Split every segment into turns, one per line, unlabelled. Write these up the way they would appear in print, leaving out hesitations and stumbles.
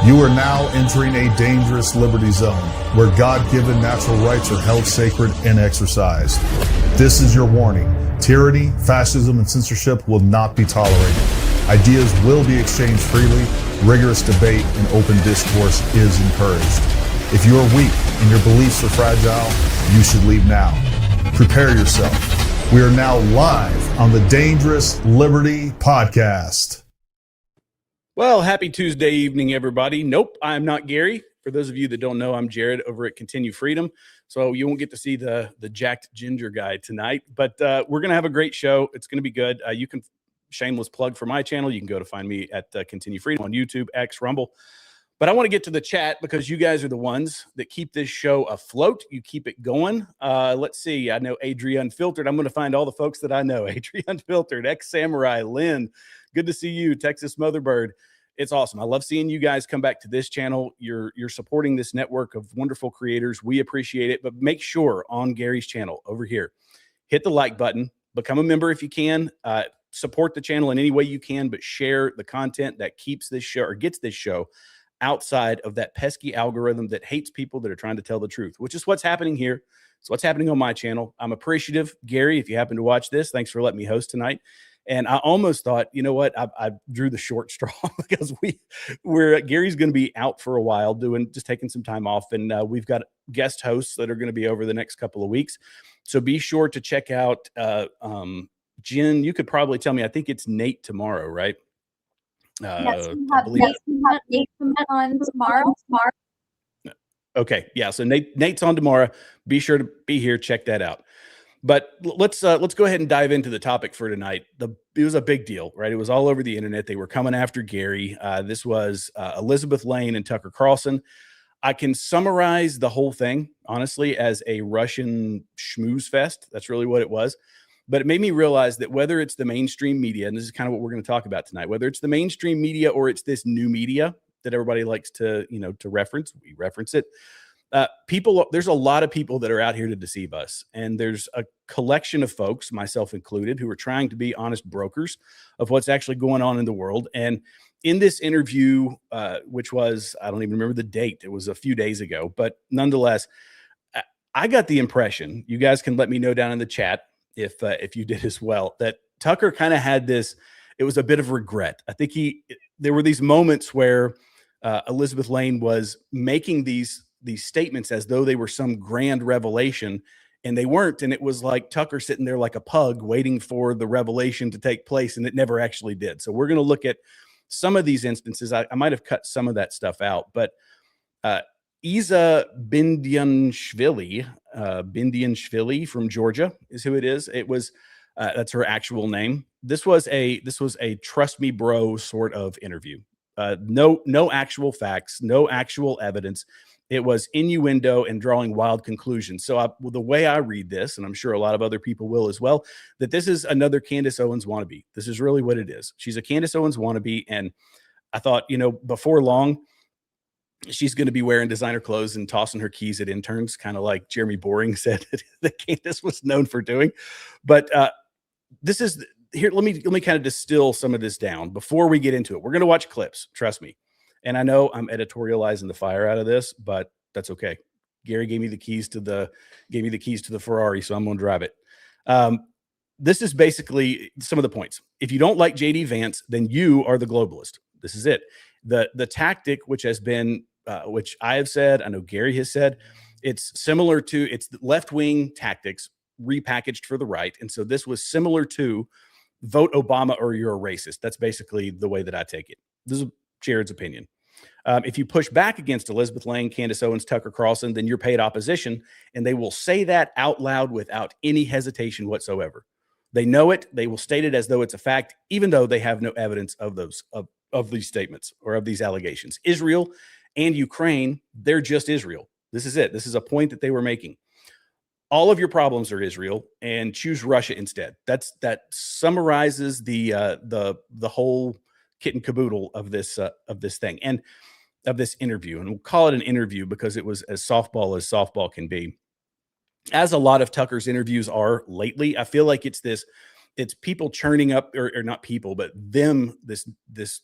You are now entering a dangerous liberty zone where God-given natural rights are held sacred and exercised. This is your warning. Tyranny, fascism, and censorship will not be tolerated. Ideas will be exchanged freely. Rigorous debate and open discourse is encouraged. If you are weak and your beliefs are fragile, you should leave now. Prepare yourself. We are now live on the Dangerous Liberty Podcast.
Well, happy Tuesday evening, everybody. Nope, I'm not Gary. For those of you that don't know, I'm Jared over at Continue Freedom. So you won't get to see the jacked ginger guy tonight, but we're going to have a great show. It's going to be good. You can, shameless plug for my channel, you can go to find me at Continue Freedom on YouTube, X, Rumble. But I want to get to the chat because you guys are the ones that keep this show afloat. You keep it going. Let's see. I know Adrian Unfiltered. I'm going to find all the folks that I know. Adrian Unfiltered, Ex-Samurai, Lynn. Good to see you, Texas Motherbird. It's awesome. I love seeing you guys come back to this channel. You're supporting this network of wonderful creators. We appreciate it. But make sure on Gary's channel over here, hit the like button, become a member if you can, support the channel in any way you can, but share the content that keeps this show or gets this show outside of that pesky algorithm that hates people that are trying to tell the truth, which is what's happening here. It's what's happening on my channel. I'm appreciative. Gary, if you happen to watch this, thanks for letting me host tonight. And I almost thought, you know what, I drew the short straw because Gary's going to be out for a while just taking some time off. And we've got guest hosts that are going to be over the next couple of weeks. So be sure to check out Jenn. You could probably tell me, I think it's Nate tomorrow, right?
Yes, we have Nate on tomorrow.
Okay. Yeah. So Nate's on tomorrow. Be sure to be here. Check that out. But let's go ahead and dive into the topic for tonight. It was a big deal, right? It was all over the internet. They were coming after Gary. This was Elizabeth Lane and Tucker Carlson. I can summarize the whole thing, honestly, as a Russian schmooze fest. That's really what it was. But it made me realize that whether it's the mainstream media, and this is kind of what we're going to talk about tonight, whether it's the mainstream media or it's this new media that everybody likes to reference, we reference it. There's a lot of people that are out here to deceive us. And there's a collection of folks, myself included, who are trying to be honest brokers of what's actually going on in the world. And in this interview, which was, I don't even remember the date, it was a few days ago, but nonetheless, I got the impression, you guys can let me know down in the chat if you did as well, that Tucker kind of had this, it was a bit of regret. I think there were these moments where Elizabeth Lane was making these statements as though they were some grand revelation, and they weren't. And it was like Tucker sitting there like a pug waiting for the revelation to take place, and it never actually did. So we're going to look at some of these instances. I might have cut some of that stuff out, but Isa Bindianshvili from Georgia is who it is. It was that's her actual name. This was a trust me bro sort of interview. No actual facts, no actual evidence. It was innuendo and drawing wild conclusions. So the way I read this, and I'm sure a lot of other people will as well, that this is another Candace Owens wannabe. This is really what it is. She's a Candace Owens wannabe. And I thought, before long, she's going to be wearing designer clothes and tossing her keys at interns, kind of like Jeremy Boring said that Candace was known for doing. But this is here. Let me kind of distill some of this down before we get into it. We're going to watch clips. Trust me. And I know I'm editorializing the fire out of this, but that's okay. Gary gave me the keys to the Ferrari, so I'm going to drive it. This is basically some of the points. If you don't like JD Vance, then you are the globalist. This is it. The tactic, which has been, which I have said, I know Gary has said, it's similar to, it's the left-wing tactics repackaged for the right. And so this was similar to vote Obama or you're a racist. That's basically the way that I take it. This is Jared's opinion. If you push back against Elizabeth Lane, Candace Owens, Tucker Carlson, then you're paid opposition, and they will say that out loud without any hesitation whatsoever. They know it. They will state it as though it's a fact, even though they have no evidence of these statements or of these allegations. Israel and Ukraine, they're just Israel. This is it. This is a point that they were making. All of your problems are Israel, and choose Russia instead. That summarizes the whole kit and caboodle of this thing and of this interview. And we'll call it an interview because it was as softball can be. As a lot of Tucker's interviews are lately, I feel like it's people churning up, or not people, but them, this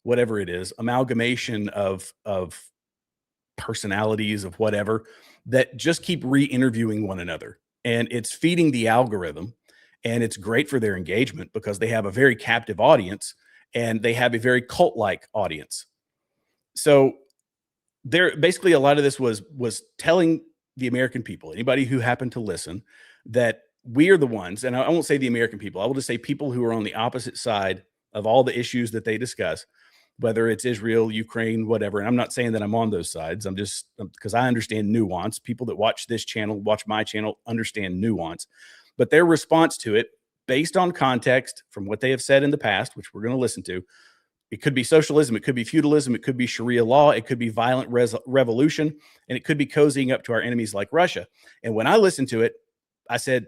whatever it is, amalgamation of personalities of whatever that just keep re-interviewing one another. And it's feeding the algorithm, and it's great for their engagement because they have a very captive audience and they have a very cult-like audience. So there basically a lot of this was telling the American people, anybody who happened to listen, that we are the ones, and I won't say the American people, I will just say people who are on the opposite side of all the issues that they discuss, whether it's Israel, Ukraine, whatever. And I'm not saying that I'm on those sides. I'm just, because I understand nuance. People that watch this channel, watch my channel, understand nuance. But their response to it, based on context from what they have said in the past, which we're going to listen to, it could be socialism, it could be feudalism, it could be Sharia law, it could be violent revolution, and it could be cozying up to our enemies like Russia. And when I listened to it, I said,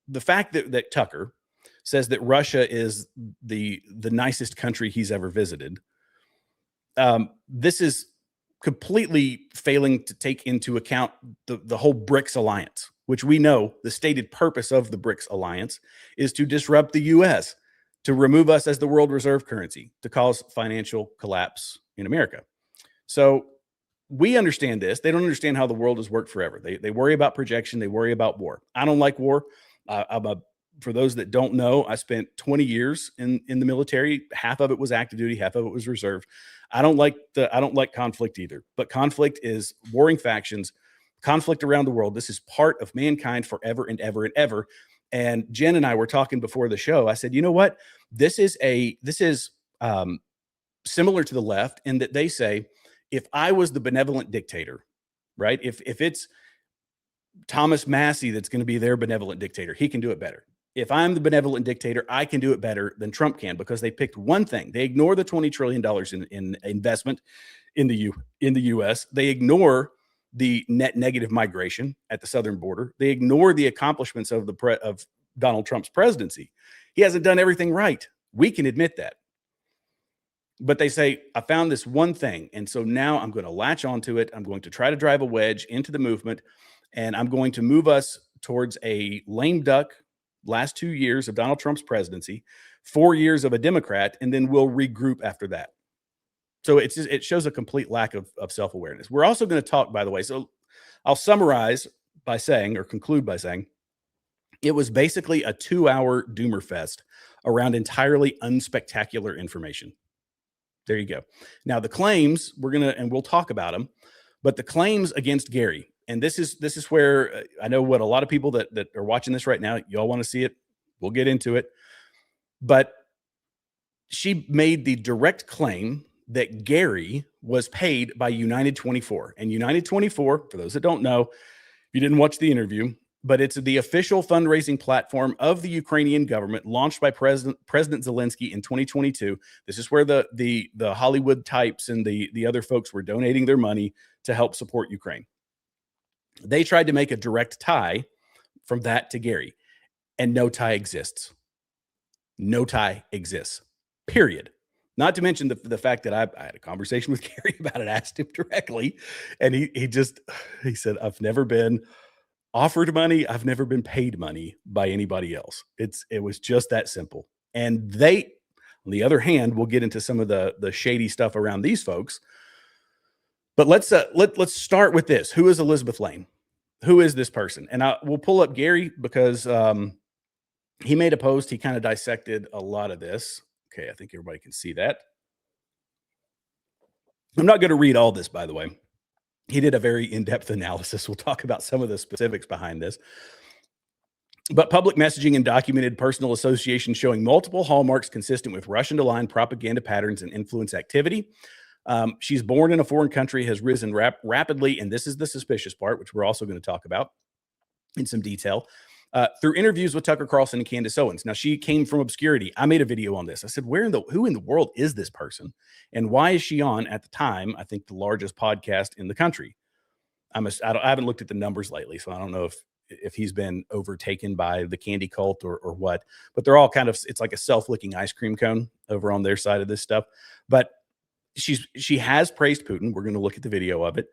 the fact that Tucker says that Russia is the nicest country he's ever visited, this is completely failing to take into account the whole BRICS alliance, which we know the stated purpose of the BRICS alliance is to disrupt the U.S., to remove us as the world reserve currency, to cause financial collapse in America. So we understand this. They don't understand how the world has worked forever. They worry about projection. They worry about war. I don't like war. For those that don't know, I spent 20 years in the military. Half of it was active duty, half of it was reserve. I don't like conflict either. But conflict is warring factions, conflict around the world. This is part of mankind forever and ever and ever. And Jen and I were talking before the show. I said, you know what? This is similar to the left in that they say, if I was the benevolent dictator, right? If it's Thomas Massey that's going to be their benevolent dictator, he can do it better. If I'm the benevolent dictator, I can do it better than Trump can, because they picked one thing. They ignore the $20 trillion in investment in the U.S. They ignore the net negative migration at the southern border. They ignore the accomplishments of of Donald Trump's presidency. He hasn't done everything right. We can admit that. But they say, I found this one thing, and so now I'm going to latch onto it. I'm going to try to drive a wedge into the movement, and I'm going to move us towards a lame duck last 2 years of Donald Trump's presidency, 4 years of a Democrat, and then we'll regroup after that. So it shows a complete lack of self-awareness. We're also going to talk, by the way, so I'll summarize by saying, or conclude by saying, it was basically a 2-hour doomer fest around entirely unspectacular information. There you go. Now the claims, we'll talk about them, but the claims against Gary, and this is where I know what a lot of people that are watching this right now, y'all want to see it. We'll get into it. But she made the direct claim that Gary was paid by United 24. And United 24, for those that don't know, you didn't watch the interview, but it's the official fundraising platform of the Ukrainian government, launched by President Zelensky in 2022. This is where the Hollywood types and the other folks were donating their money to help support Ukraine. They tried to make a direct tie from that to Gary, and no tie exists. No tie exists, period. Not to mention the fact that I had a conversation with Gary about it, asked him directly, and he said, I've never been offered money. I've never been paid money by anybody else. It was just that simple. And they, on the other hand, we'll get into some of the shady stuff around these folks. But let's start with this. Who is Elizabeth Lane? Who is this person? And we'll pull up Gary because he made a post. He kind of dissected a lot of this. Okay, I think everybody can see that. I'm not going to read all this, by the way. He did a very in-depth analysis. We'll talk about some of the specifics behind this. But public messaging and documented personal association showing multiple hallmarks consistent with Russian-aligned propaganda patterns and influence activity. She's born in a foreign country, has risen rapidly, and this is the suspicious part, which we're also going to talk about in some detail, through interviews with Tucker Carlson and Candace Owens. Now, she came from obscurity. I made a video on this. I said, who in the world is this person? And why is she on, at the time, I think the largest podcast in the country? I haven't looked at the numbers lately, so I don't know if he's been overtaken by the candy cult or what, but they're all kind of, it's like a self-licking ice cream cone over on their side of this stuff. But she has praised Putin. We're going to look at the video of it.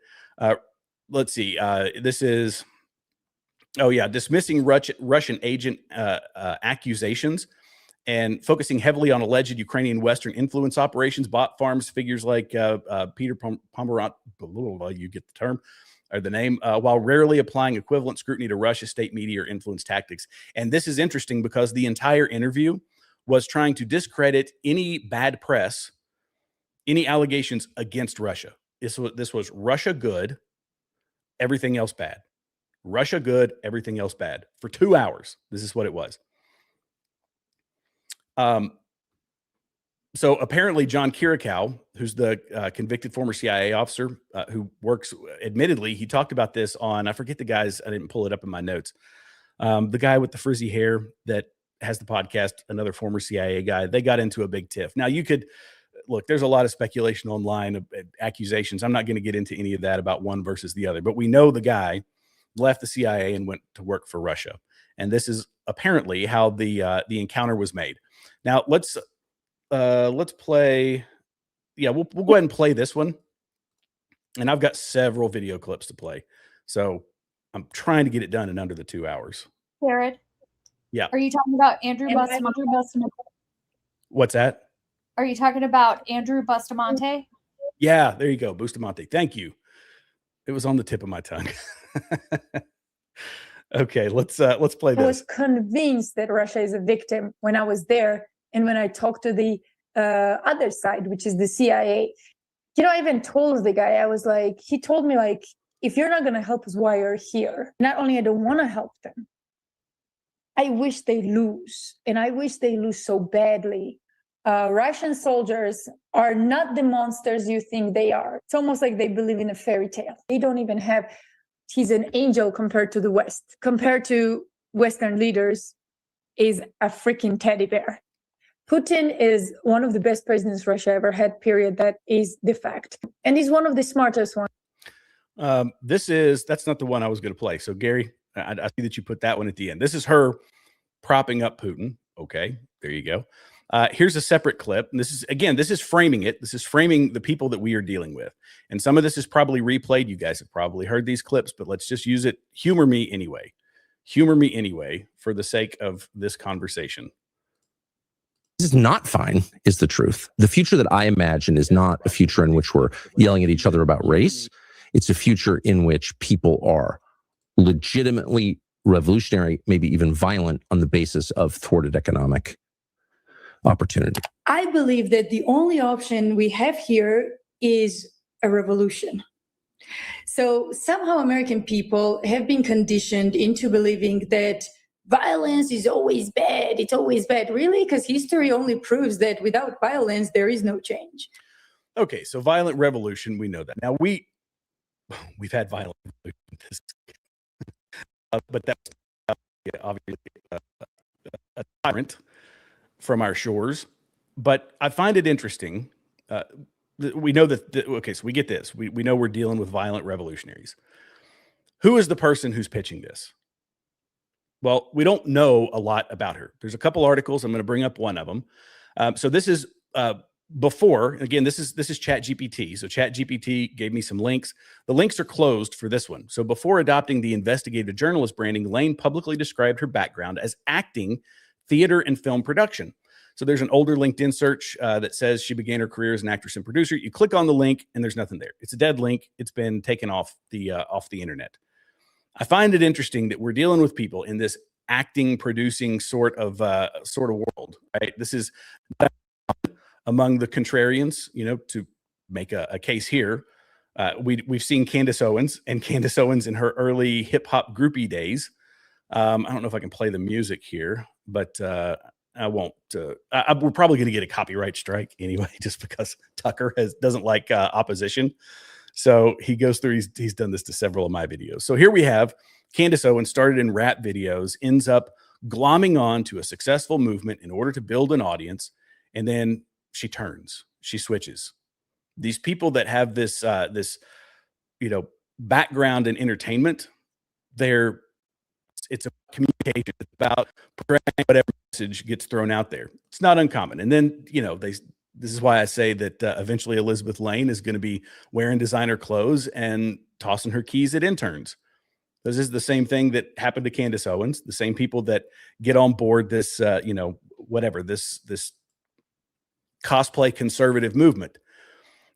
Let's see. This is, dismissing Russian agent accusations and focusing heavily on alleged Ukrainian Western influence operations, bot farms, figures like Peter Pomerant, you get the term, or the name, while rarely applying equivalent scrutiny to Russia, state media, or influence tactics. And this is interesting because the entire interview was trying to discredit any bad press, any allegations against Russia. This was Russia good, everything else bad. Russia good, everything else bad. For 2 hours, this is what it was. So apparently John Kirikow, who's the convicted former CIA officer who works, admittedly, he talked about this on, I forget the guys, I didn't pull it up in my notes. The guy with the frizzy hair that has the podcast, another former CIA guy, they got into a big tiff. Now you could, look, there's a lot of speculation online of accusations. I'm not going to get into any of that about one versus the other, but we know the guy left the CIA and went to work for Russia. And this is apparently how the encounter was made. Now let's play. Yeah, we'll go ahead and play this one. And I've got several video clips to play. So I'm trying to get it done in under the 2 hours.
Jared?
Yeah.
Are you talking about Andrew Bustamante?
What's that?
Are you talking about Andrew Bustamante?
Yeah, there you go. Bustamante. Thank you. It was on the tip of my tongue. Okay, let's play this.
I was convinced that Russia is a victim when I was there, and when I talked to the other side, which is the CIA. You know, I even told the guy, I was like, he told me, like, if you're not going to help us while you're here, not only I don't want to help them, I wish they lose, and I wish they lose so badly. Russian soldiers are not the monsters you think they are. It's almost like they believe in a fairy tale. They don't even have, he's an angel compared to the West. Compared to Western leaders, is a freaking teddy bear. Putin is one of the best presidents Russia ever had, period. That is the fact. And he's one of the smartest ones.
That's not the one I was going to play. So Gary, I see that you put that one at the end. This is her propping up Putin. Okay, there you go. Here's a separate clip. And this is framing it. This is framing the people that we are dealing with. And some of this is probably replayed. You guys have probably heard these clips, but let's just use it. Humor me anyway. Humor me anyway for the sake of this conversation.
This is not fine, is the truth. The future that I imagine is not a future in which we're yelling at each other about race. It's a future in which people are legitimately revolutionary, maybe even violent, on the basis of thwarted economic opportunity.
I believe that the only option we have here is a revolution. So somehow American people have been conditioned into believing that violence is always bad. It's always bad. Really? Because history only proves that without violence, there is no change.
Okay, so violent revolution, we know that. Now, we've had violent revolution, but that's obviously a tyrant from our shores. But I find it interesting. We know that, okay, so we get this. We know we're dealing with violent revolutionaries. Who is the person who's pitching this? Well, we don't know a lot about her. There's a couple articles. I'm going to bring up one of them. So this is before, again, this is ChatGPT. So ChatGPT gave me some links. The links are closed for this one. So before adopting the investigative journalist branding, Lane publicly described her background as acting, theater, and film production. So there's an older LinkedIn search that says she began her career as an actress and producer. You click on the link and there's nothing there. It's a dead link. It's been taken off the internet. I find it interesting that we're dealing with people in this acting, producing sort of world, right? This is among the contrarians, you know, to make a case here. We've seen Candace Owens in her early hip hop groupie days. I don't know if I can play the music here, but I won't. We're probably going to get a copyright strike anyway, just because Tucker doesn't like opposition. So he goes through, he's done this to several of my videos. So here we have Candace Owens, started in rap videos, ends up glomming on to a successful movement in order to build an audience. And then she turns, she switches. These people that have this background in entertainment, it's a communication. It's about whatever message gets thrown out there. It's not uncommon. And then, this is why I say that eventually Elizabeth Lane is going to be wearing designer clothes and tossing her keys at interns. This is the same thing that happened to Candace Owens, the same people that get on board this, whatever, this cosplay conservative movement.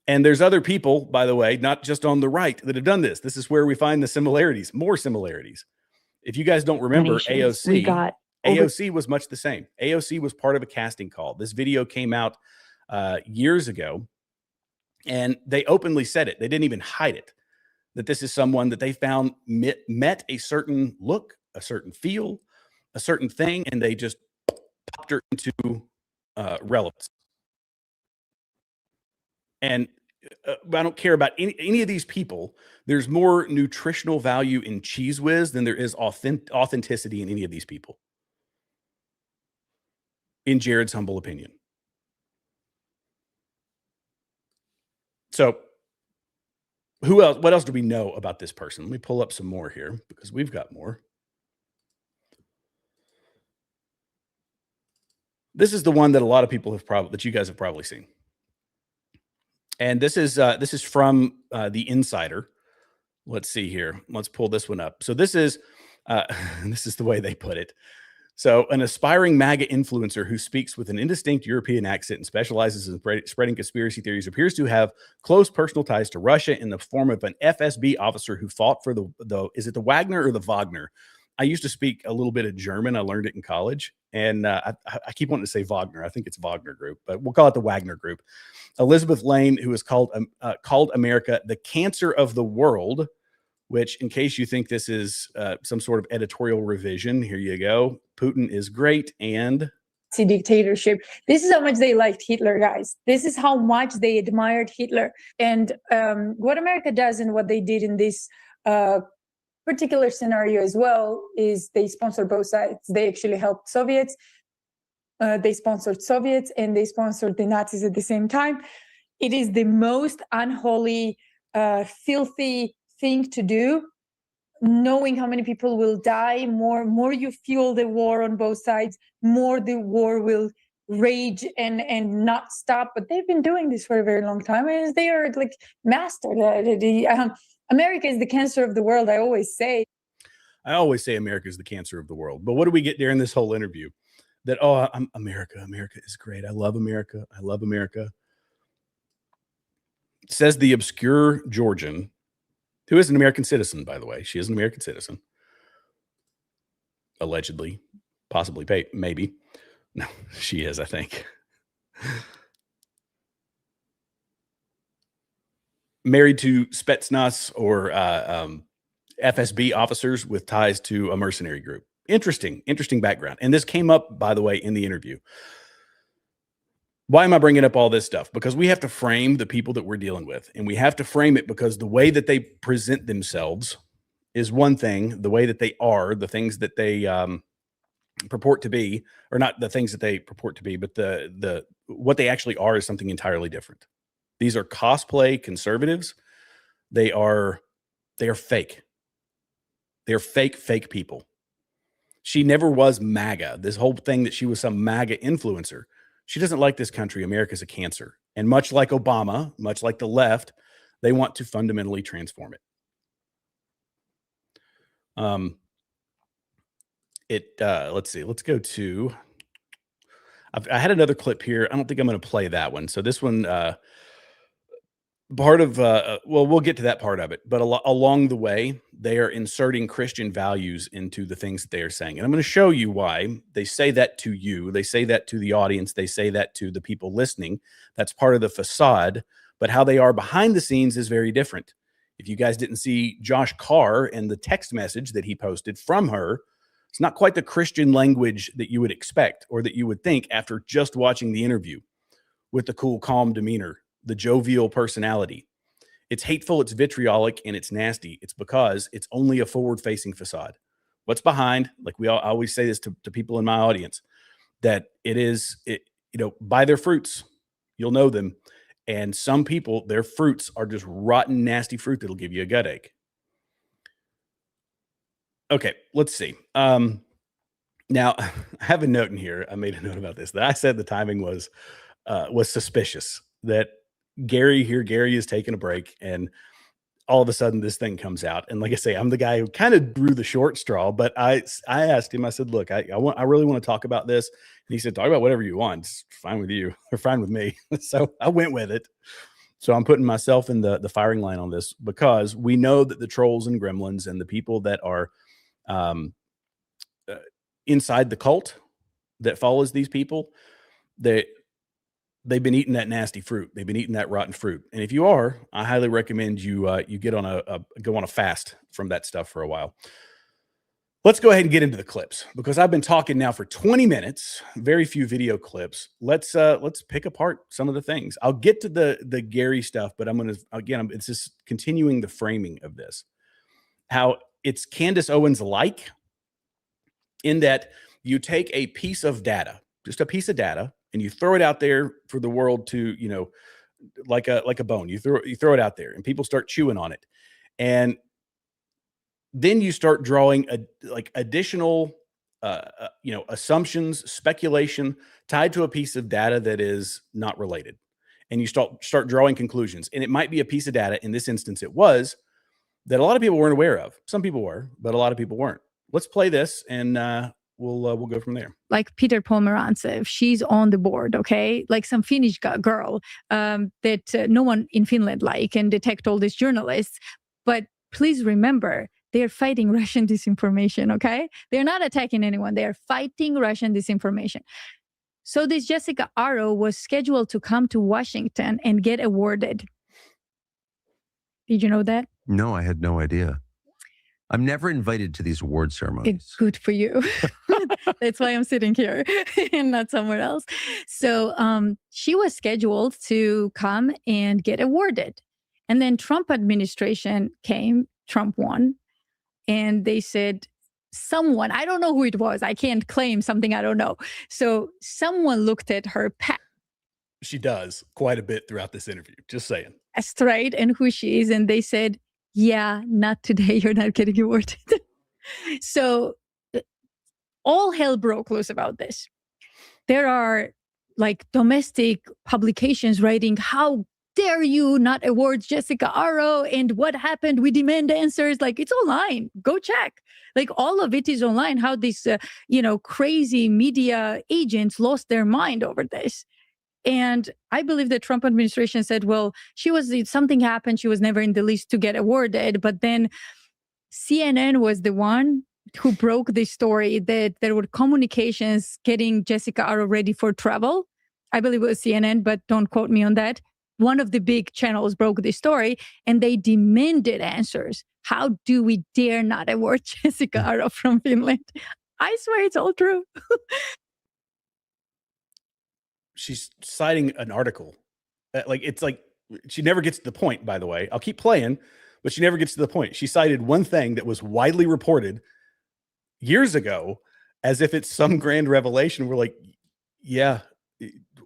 And there's other people, by the way, not just on the right, that have done this. This is where we find the similarities, more similarities. If you guys don't remember, AOC was much the same. AOC was part of a casting call. This video came out years ago, and they openly said it. They didn't even hide it, that this is someone that they found met a certain look, a certain feel, a certain thing, and they just popped her into relevance. And I don't care about any of these people. There's more nutritional value in Cheese Whiz than there is authenticity in any of these people, in Jared's humble opinion. So who else? What else do we know about this person? Let me pull up some more here because we've got more. This is the one that a lot of people have that you guys have probably seen. And this is from the Insider. Let's see here. Let's pull this one up. So this is the way they put it. So an aspiring MAGA influencer who speaks with an indistinct European accent and specializes in spreading conspiracy theories appears to have close personal ties to Russia in the form of an FSB officer who fought for is it the Wagner or the Wagner? I used to speak a little bit of German. I learned it in college. And I keep wanting to say Wagner. I think it's Wagner Group, but we'll call it the Wagner Group. Elizabeth Lane, who is called America the cancer of the world, which, in case you think this is some sort of editorial revision, here you go. Putin is great and
dictatorship. This is how much they liked Hitler, guys. This is how much they admired Hitler. And what America does and what they did in this particular scenario as well is they sponsor both sides. They actually helped Soviets. They sponsored Soviets and they sponsored the Nazis at the same time. It is the most unholy, filthy thing to do, knowing how many people will die. More you fuel the war on both sides, more the war will rage and not stop. But they've been doing this for a very long time, and they are like mastered. America is the cancer of the world. I always say
America is the cancer of the world. But what do we get during this whole interview? That, I'm America. America is great. I love America. I love America. Says the obscure Georgian, who is an American citizen, by the way. She is an American citizen. Allegedly. Possibly. Maybe. No, she is, I think. Married to Spetsnaz or FSB officers with ties to a mercenary group. Interesting background. And this came up, by the way, in the interview. Why am I bringing up all this stuff? Because we have to frame the people that we're dealing with. And we have to frame it because the way that they present themselves is one thing. The way that they are, the things that they purport to be, or not the things that they purport to be, but the what they actually are is something entirely different. These are cosplay conservatives. They are fake. They're fake people. She never was MAGA. This whole thing that she was some MAGA influencer. She doesn't like this country. America's a cancer. And much like Obama, much like the left, they want to fundamentally transform it. Let's see. Let's go to, I had another clip here. I don't think I'm going to play that one. So this one, part of, well, we'll get to that part of it, but along the way, they are inserting Christian values into the things that they are saying. And I'm going to show you why they say that to you. They say that to the audience. They say that to the people listening. That's part of the facade, but how they are behind the scenes is very different. If you guys didn't see Josh Carr and the text message that he posted from her, it's not quite the Christian language that you would expect or that you would think after just watching the interview with the cool, calm demeanor, the jovial personality. It's hateful, it's vitriolic, and it's nasty. It's because it's only a forward-facing facade. What's behind, like I always say this to people in my audience, that by their fruits, you'll know them. And some people, their fruits are just rotten, nasty fruit that'll give you a gut ache. Okay, let's see. Now, I have a note in here. I made a note about this. That I said the timing was suspicious. That Gary is taking a break, and all of a sudden this thing comes out. And like I say, I'm the guy who kind of drew the short straw, but I asked him, I said, look, I really want to talk about this. And he said, talk about whatever you want. It's fine with you or fine with me. So I went with it. So I'm putting myself in the firing line on this because we know that the trolls and gremlins and the people that are inside the cult that follows these people, they've been eating that nasty fruit. They've been eating that rotten fruit. And if you are, I highly recommend you you get on go on a fast from that stuff for a while. Let's go ahead and get into the clips because I've been talking now for 20 minutes, very few video clips. Let's pick apart some of the things. I'll get to the Gary stuff, but it's just continuing the framing of this. How it's Candace Owens like in that you take a piece of data, just a piece of data, and you throw it out there for the world to, like a bone. You throw it out there, and people start chewing on it, and then you start drawing additional, assumptions, speculation tied to a piece of data that is not related, and you start drawing conclusions. And it might be a piece of data. In this instance, it was that a lot of people weren't aware of. Some people were, but a lot of people weren't. Let's play this, and we'll go from there.
Like Peter Pomerantsev, she's on the board, okay? Like some Finnish girl that no one in Finland can detect all these journalists. But please remember, they're fighting Russian disinformation, okay? They're not attacking anyone. They're fighting Russian disinformation. So this Jessica Arrow was scheduled to come to Washington and get awarded. Did you know that?
No, I had no idea. I'm never invited to these award ceremonies.
It's good for you. That's why I'm sitting here and not somewhere else. So she was scheduled to come and get awarded. And then Trump administration came, Trump won. And they said, someone, I don't know who it was. I can't claim something I don't know. So someone looked at her past.
She does quite a bit throughout this interview. Just saying.
Right, and who she is. And they said, yeah, not today. You're not getting awarded. So all hell broke loose about this. There are domestic publications writing, how dare you not award Jessica Arrow? And what happened? We demand answers. It's online. Go check. All of it is online. How these, crazy media agents lost their mind over this. And I believe the Trump administration said, well, something happened. She was never in the list to get awarded. But then CNN was the one who broke the story that there were communications getting Jessica Arrow ready for travel. I believe it was CNN, but don't quote me on that. One of the big channels broke the story and they demanded answers. How do we dare not award Jessica Arrow from Finland? I swear it's all true.
She's citing an article. She never gets to the point, by the way. I'll keep playing, but she never gets to the point. She cited one thing that was widely reported years ago as if it's some grand revelation. We're like, yeah,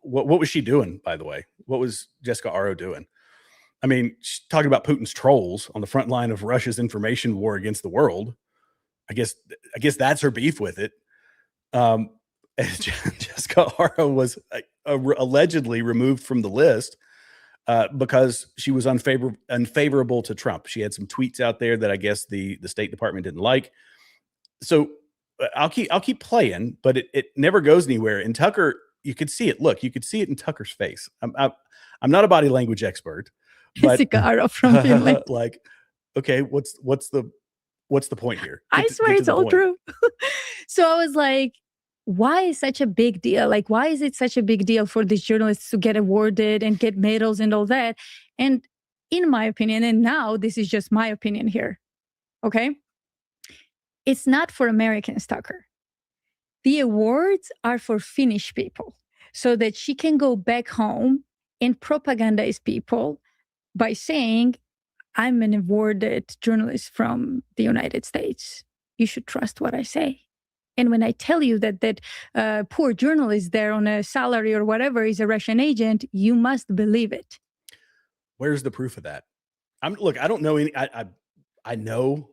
what was she doing, by the way? What was Jessica Arrow doing? I mean, she's talking about Putin's trolls on the front line of Russia's information war against the world. I guess that's her beef with it. Jessica Arrow was allegedly removed from the list because she was unfavorable to Trump. She had some tweets out there that I guess the State Department didn't like. So I'll keep playing, but it never goes anywhere. And Tucker, you could see it. Look, you could see it in Tucker's face. I'm not a body language expert, but
Jessica Arrow from Finland.
Okay, what's the point here?
I swear it's all true. So I was like, why is such a big deal? Why is it such a big deal for these journalists to get awarded and get medals and all that? And in my opinion, and now this is just my opinion here, okay? It's not for Americans, Tucker. The awards are for Finnish people so that she can go back home and propagandize people by saying, I'm an awarded journalist from the United States. You should trust what I say. And when I tell you that poor journalist there on a salary or whatever is a Russian agent, you must believe it.
Where's the proof of that? I don't know any. I know,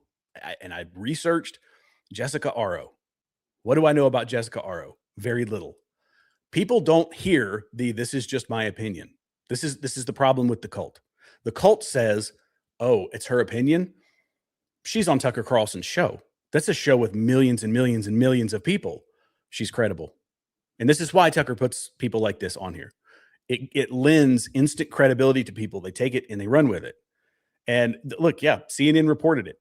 and I researched Jessica Arrow. What do I know about Jessica Arrow? Very little. People don't hear this is just my opinion. This is the problem with the cult. The cult says, oh, it's her opinion. She's on Tucker Carlson's show. That's a show with millions and millions and millions of people. She's credible. And this is why Tucker puts people like this on here. It lends instant credibility to people. They take it and they run with it. And look, yeah, CNN reported it.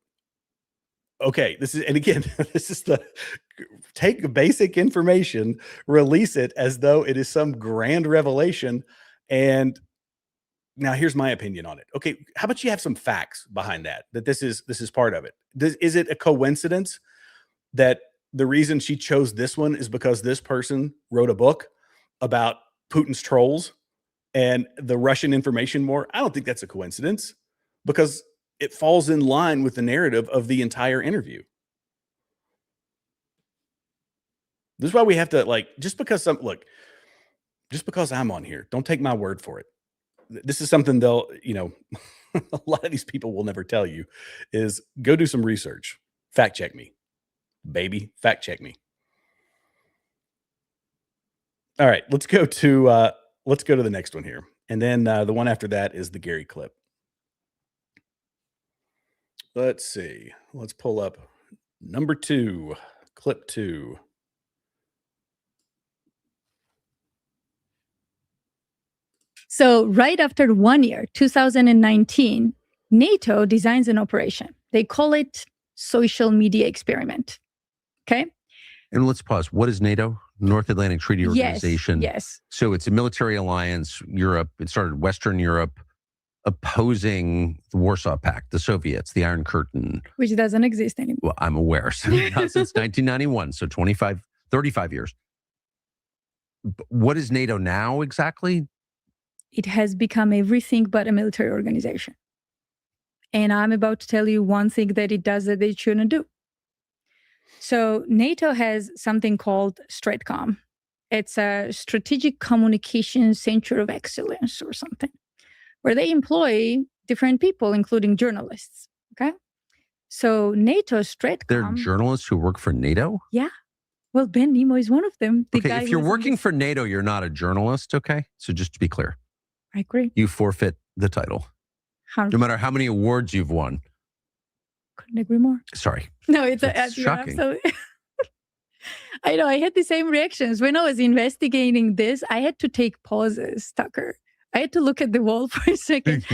Okay, this is the take basic information, release it as though it is some grand revelation. And now here's my opinion on it. Okay, how about you have some facts behind that this is part of it? Is it a coincidence that the reason she chose this one is because this person wrote a book about Putin's trolls and the Russian information war? I don't think that's a coincidence, because it falls in line with the narrative of the entire interview. This is why we have to, just because I'm on here, don't take my word for it. This is something they'll, a lot of these people will never tell you, is go do some research. Fact check me, baby. Fact check me. All right, let's go to the next one here. And then the one after that is the Gary clip. Let's see. Let's pull up number 2, clip 2.
So right after 1 year, 2019, NATO designs an operation. They call it social media experiment. Okay.
And let's pause. What is NATO? North Atlantic Treaty Organization.
Yes.
So it's a military alliance, Europe. It started Western Europe, opposing the Warsaw Pact, the Soviets, the Iron Curtain.
Which doesn't exist anymore.
Well, I'm aware. So not since 1991. So 35 years. What is NATO now exactly?
It has become everything but a military organization. And I'm about to tell you one thing that it does that it shouldn't do. So NATO has something called STRATCOM. It's a Strategic Communications Center of Excellence or something, where they employ different people, including journalists. Okay. So NATO STRATCOM.
There are journalists who work for NATO?
Yeah. Well, Ben Nemo is one of them.
Okay, if you're working for NATO, you're not a journalist, okay? So just to be clear.
I agree.
You forfeit the title. No matter how many awards you've won.
Couldn't agree more.
Sorry.
No, it's
shocking.
I know. I had the same reactions. When I was investigating this, I had to take pauses, Tucker. I had to look at the wall for a second.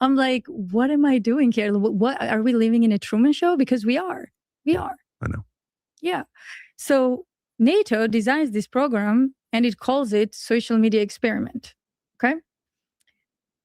I'm like, what am I doing here? What are we living in a Truman Show? Because we are. We are.
I know.
Yeah. So NATO designs this program and it calls it social media experiment. Okay.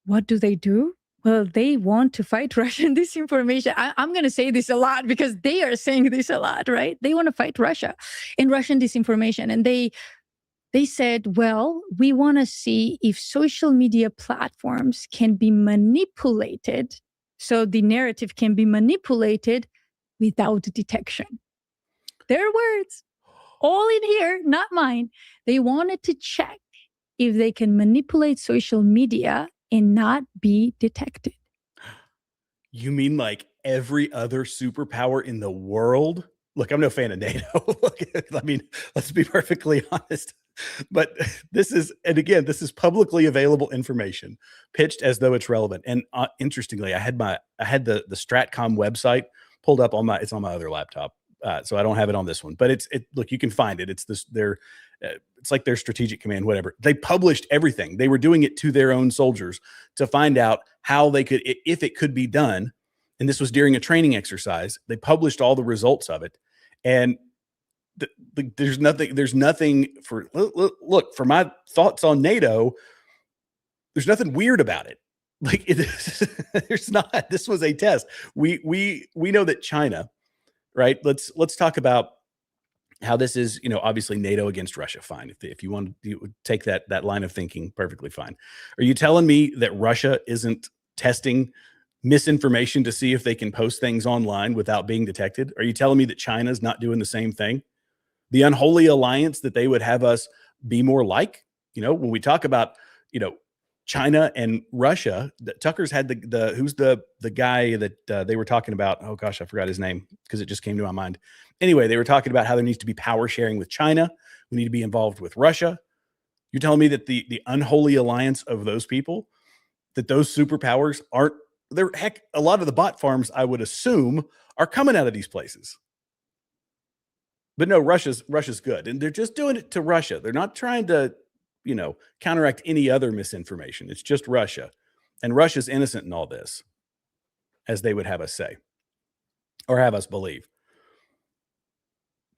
What do? Well, they want to fight Russian disinformation. I'm going to say this a lot because they are saying this a lot, right? They want to fight Russia and Russian disinformation. And they said, well, we want to see if social media platforms can be manipulated. So the narrative can be manipulated without detection. Their words, all in here, not mine. They wanted to check if they can manipulate social media and not be detected.
You mean like every other superpower in the world? Look, I'm no fan of NATO. I mean, let's be perfectly honest. But this is publicly available information pitched as though it's relevant. And interestingly, I had the Stratcom website pulled up it's on my other laptop. So I don't have it on this one, but look, you can find it. It's it's like their strategic command, whatever. They published everything. They were doing it to their own soldiers to find out how they could, if it could be done. And this was during a training exercise. They published all the results of it. And there's nothing for my thoughts on NATO. There's nothing weird about it. Like there's not. This was a test. We know that China, right? Let's talk about how this is, obviously NATO against Russia. Fine. If you want to take that line of thinking, perfectly fine. Are you telling me that Russia isn't testing misinformation to see if they can post things online without being detected? Are you telling me that China's not doing the same thing? The unholy alliance that they would have us be more like, when we talk about, China and Russia, Tucker's had who's the guy that they were talking about. Oh gosh, I forgot his name because it just came to my mind. Anyway, they were talking about how there needs to be power sharing with China. We need to be involved with Russia. You're telling me that the unholy alliance of those people, that those superpowers aren't Heck, a lot of the bot farms, I would assume, are coming out of these places. But no, Russia's good. And they're just doing it to Russia. They're not trying to, counteract any other misinformation. It's just Russia. And Russia's innocent in all this, as they would have us say, or have us believe.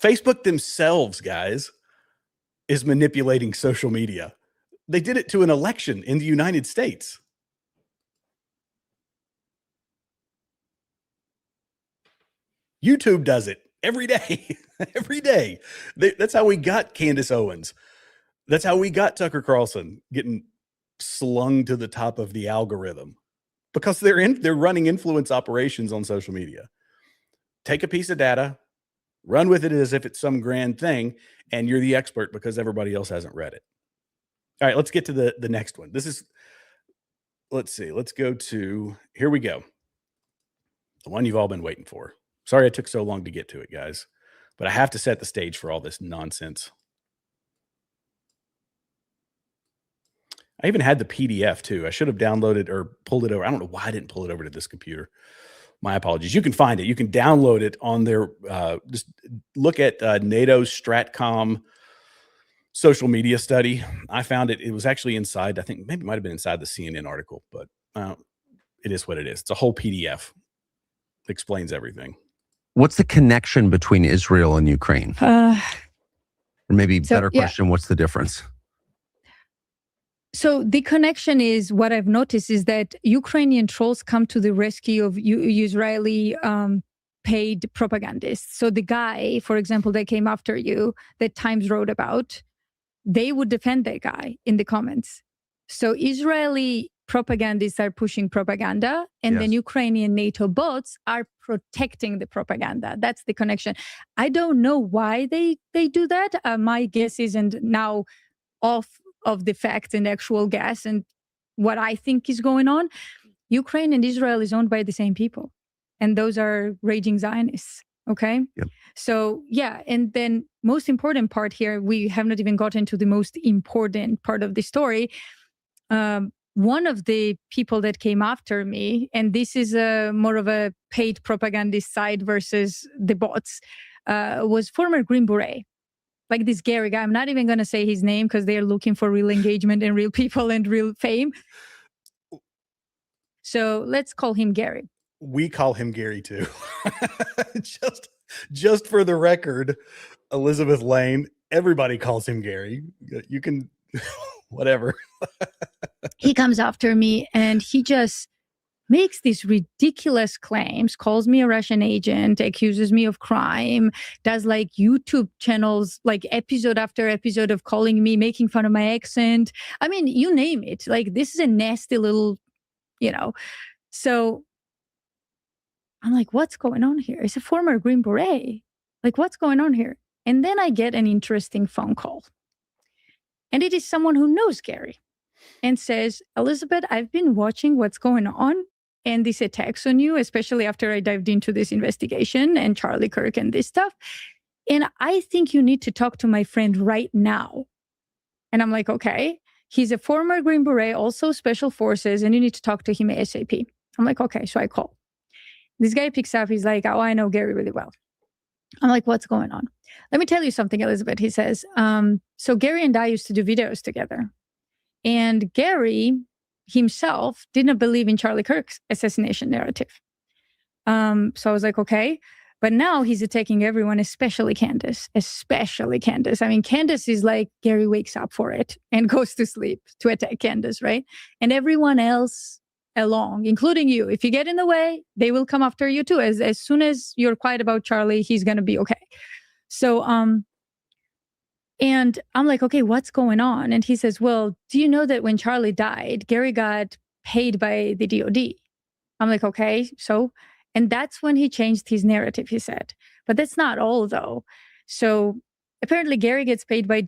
Facebook themselves, guys, is manipulating social media. They did it to an election in the United States. YouTube does it every day. Every day. That's how we got Candace Owens. That's how we got Tucker Carlson getting slung to the top of the algorithm, because they're running influence operations on social media. Take a piece of data, run with it as if it's some grand thing, and you're the expert because everybody else hasn't read it. All right, let's get to the next one. Let's see. Let's go to, here we go. The one you've all been waiting for. Sorry I took so long to get to it, guys, but I have to set the stage for all this nonsense. I even had the PDF too. I should have downloaded or pulled it over. I don't know why I didn't pull it over to this computer. My apologies. You can find it. You can download it on their, just look at NATO's Stratcom social media study. I found it. It was actually inside, I think maybe it might've been inside the CNN article, but it is what it is. It's a whole PDF. It explains everything.
What's the connection between Israel and Ukraine? Or maybe better question, what's the difference?
So the connection is, what I've noticed is that Ukrainian trolls come to the rescue of Israeli paid propagandists. So the guy, for example, that came after you, that Times wrote about, they would defend that guy in the comments. So Israeli propagandists are pushing propaganda, and then Ukrainian NATO bots are protecting the propaganda. That's the connection. I don't know why they do that. My guess isn't now off of the facts and actual guess and what I think is going on. Ukraine and Israel is owned by the same people, and those are raging Zionists. Okay.
Yep.
So and then most important part here, we have not even gotten to the most important part of the story. One of the people that came after me, and this is more of a paid propagandist side versus the bots, was former Green Beret. Like this Gary guy. I'm not even going to say his name because they're looking for real engagement and real people and real fame. So let's call him Gary.
We call him Gary too. just for the record, Elizabeth Lane, everybody calls him Gary. You can, whatever.
He comes after me and he just makes these ridiculous claims, calls me a Russian agent, accuses me of crime, does like YouTube channels, like episode after episode of calling me, making fun of my accent. I mean, you name it. Like, this is a nasty little, So I'm like, what's going on here? It's a former Green Beret. Like, what's going on here? And then I get an interesting phone call. And it is someone who knows Gary and says, Elizabeth, I've been watching what's going on and these attacks on you, especially after I dived into this investigation and Charlie Kirk and this stuff. And I think you need to talk to my friend right now. And I'm like, okay. He's a former Green Beret, also Special Forces, and you need to talk to him ASAP. I'm like, okay. So I call. This guy picks up. He's like, oh, I know Gary really well. I'm like, what's going on? Let me tell you something, Elizabeth. He says, so Gary and I used to do videos together. And Gary himself didn't believe in Charlie Kirk's assassination narrative. So I was like, okay. But now he's attacking everyone, especially Candace. I mean, Candace is like, Gary wakes up for it and goes to sleep to attack Candace, right? And everyone else along, including you. If you get in the way, they will come after you too. As soon as you're quiet about Charlie, he's going to be okay. So, and I'm like, okay, what's going on? And he says, well, do you know that when Charlie died, Gary got paid by the DOD? I'm like, okay, so, and that's when he changed his narrative, he said. But that's not all though. So apparently Gary gets paid by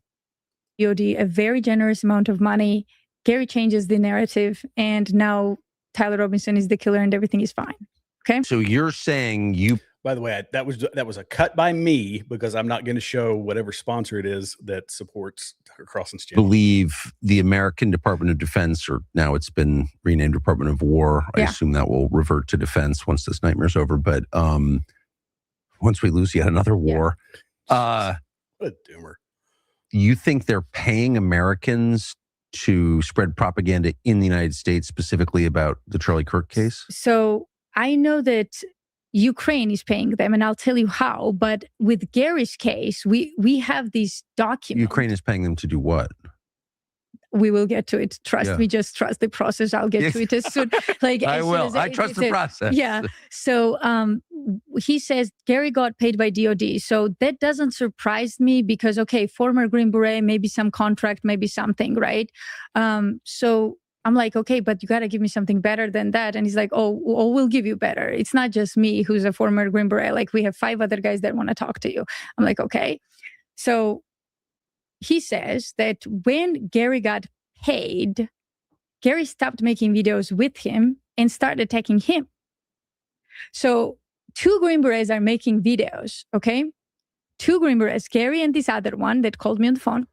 DOD a very generous amount of money. Gary changes the narrative and now Tyler Robinson is the killer and everything is fine. Okay.
So you're saying
By the way, that was a cut by me because I'm not going to show whatever sponsor it is that supports Tucker Carlson's channel.
Believe the American Department of Defense, or now it's been renamed Department of War. I assume that will revert to defense once this nightmare's over. But once we lose yet another war,
what a doomer.
You think they're paying Americans to spread propaganda in the United States, specifically about the Charlie Kirk case?
So I know that Ukraine is paying them, and I'll tell you how. But with Gary's case, we have these documents.
Ukraine is paying them to do what?
We will get to it. Trust me. Just trust the process. I'll get to it as soon.
I will. I trust the process.
Yeah. So he says Gary got paid by DOD. So that doesn't surprise me because, okay, former Green Beret, maybe some contract, maybe something, right? So I'm like, okay, but you got to give me something better than that. And he's like, oh, we'll give you better. It's not just me who's a former Green Beret. Like, we have 5 other guys that want to talk to you. I'm like, okay. So he says that when Gary got paid, Gary stopped making videos with him and started attacking him. So 2 Green Berets are making videos, okay? 2 Green Berets, Gary and this other one that called me on the phone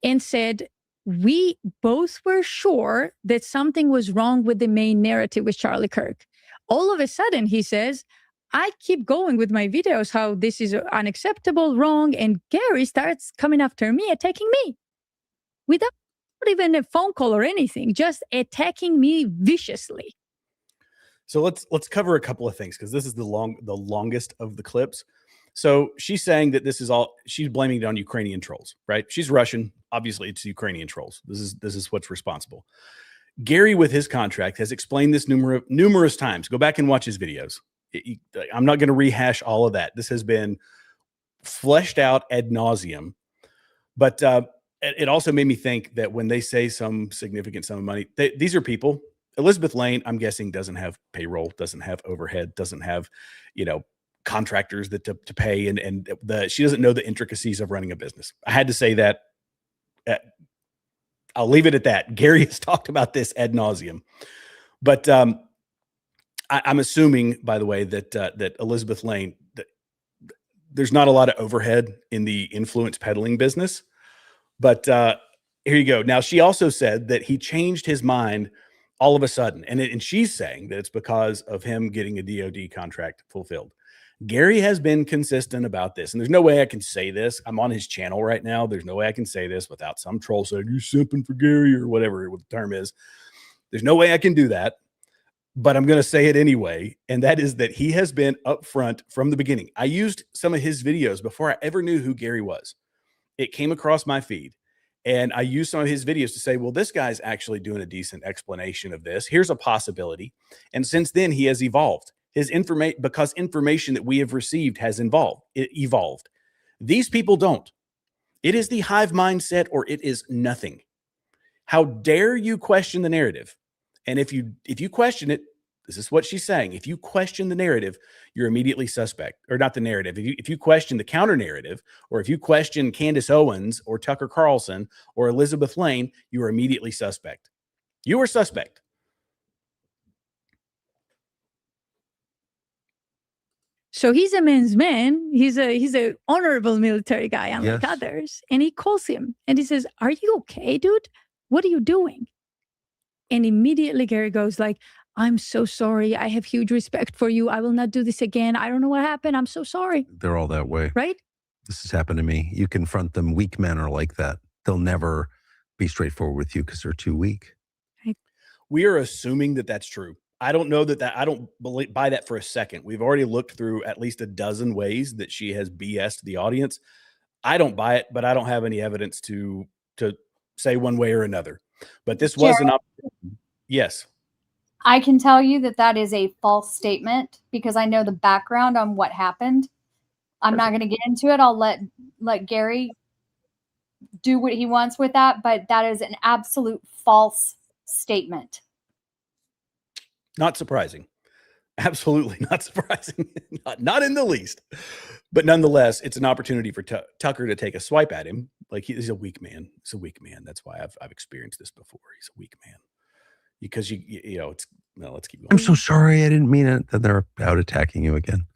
and said, we both were sure that something was wrong with the main narrative with Charlie Kirk. All of a sudden, he says, I keep going with my videos, how this is unacceptable, wrong, and Gary starts coming after me, attacking me without even a phone call or anything, just attacking me viciously.
So let's cover a couple of things because this is the longest of the clips. So she's saying that she's blaming it on Ukrainian trolls, right? She's Russian. Obviously, it's Ukrainian trolls. This is what's responsible. Gary, with his contract, has explained this numerous times. Go back and watch his videos. I'm not going to rehash all of that. This has been fleshed out ad nauseum. But it also made me think that when they say some significant sum of money, these are people. Elizabeth Lane, I'm guessing, doesn't have payroll, doesn't have overhead, doesn't have, contractors that to pay, and she doesn't know the intricacies of running a business. I had to say that. I'll leave it at that. Gary has talked about this ad nauseum, but I'm assuming, by the way, that Elizabeth Lane, there's not a lot of overhead in the influence peddling business. But here you go. Now, she also said that he changed his mind all of a sudden, and she's saying that it's because of him getting a DOD contract fulfilled. Gary has been consistent about this, and there's no way I can say this. I'm on his channel right now. There's no way I can say this without some troll saying you're simping for Gary or whatever the term is. There's no way I can do that, but I'm going to say it anyway, and that is that he has been upfront from the beginning. I used some of his videos before I ever knew who Gary was. It came across my feed, and I used some of his videos to say, well, this guy's actually doing a decent explanation of this. Here's a possibility. And since then, he has evolved. His information, because information that we have received has evolved. These people don't. It is the hive mindset, or it is nothing. How dare you question the narrative? And if you question it, this is what she's saying. If you question the narrative, you're immediately suspect, or not the narrative. If you question the counter narrative, or if you question Candace Owens or Tucker Carlson or Elizabeth Lane, you are immediately suspect. You are suspect.
So he's a man's man. He's a honorable military guy, unlike others. And he calls him and he says, "Are you okay, dude? What are you doing?" And immediately Gary goes like, "I'm so sorry. I have huge respect for you. I will not do this again. I don't know what happened. I'm so sorry."
They're all that way.
Right?
This has happened to me. You confront them. Weak men are like that. They'll never be straightforward with you because they're too weak.
Right.
We are assuming that that's true. I don't know I don't buy that for a second. We've already looked through at least a dozen ways that she has BS'd the audience. I don't buy it, but I don't have any evidence to say one way or another. But this was an opportunity. Yes.
I can tell you that is a false statement because I know the background on what happened. I'm not going to get into it. I'll let Gary do what he wants with that, but that is an absolute false statement.
Not surprising. Absolutely not surprising. not in the least. But nonetheless, it's an opportunity for Tucker to take a swipe at him. Like, he's a weak man. He's a weak man. That's why I've experienced this before. He's a weak man. Because let's keep going.
I'm so sorry. I didn't mean it. That they're out attacking you again.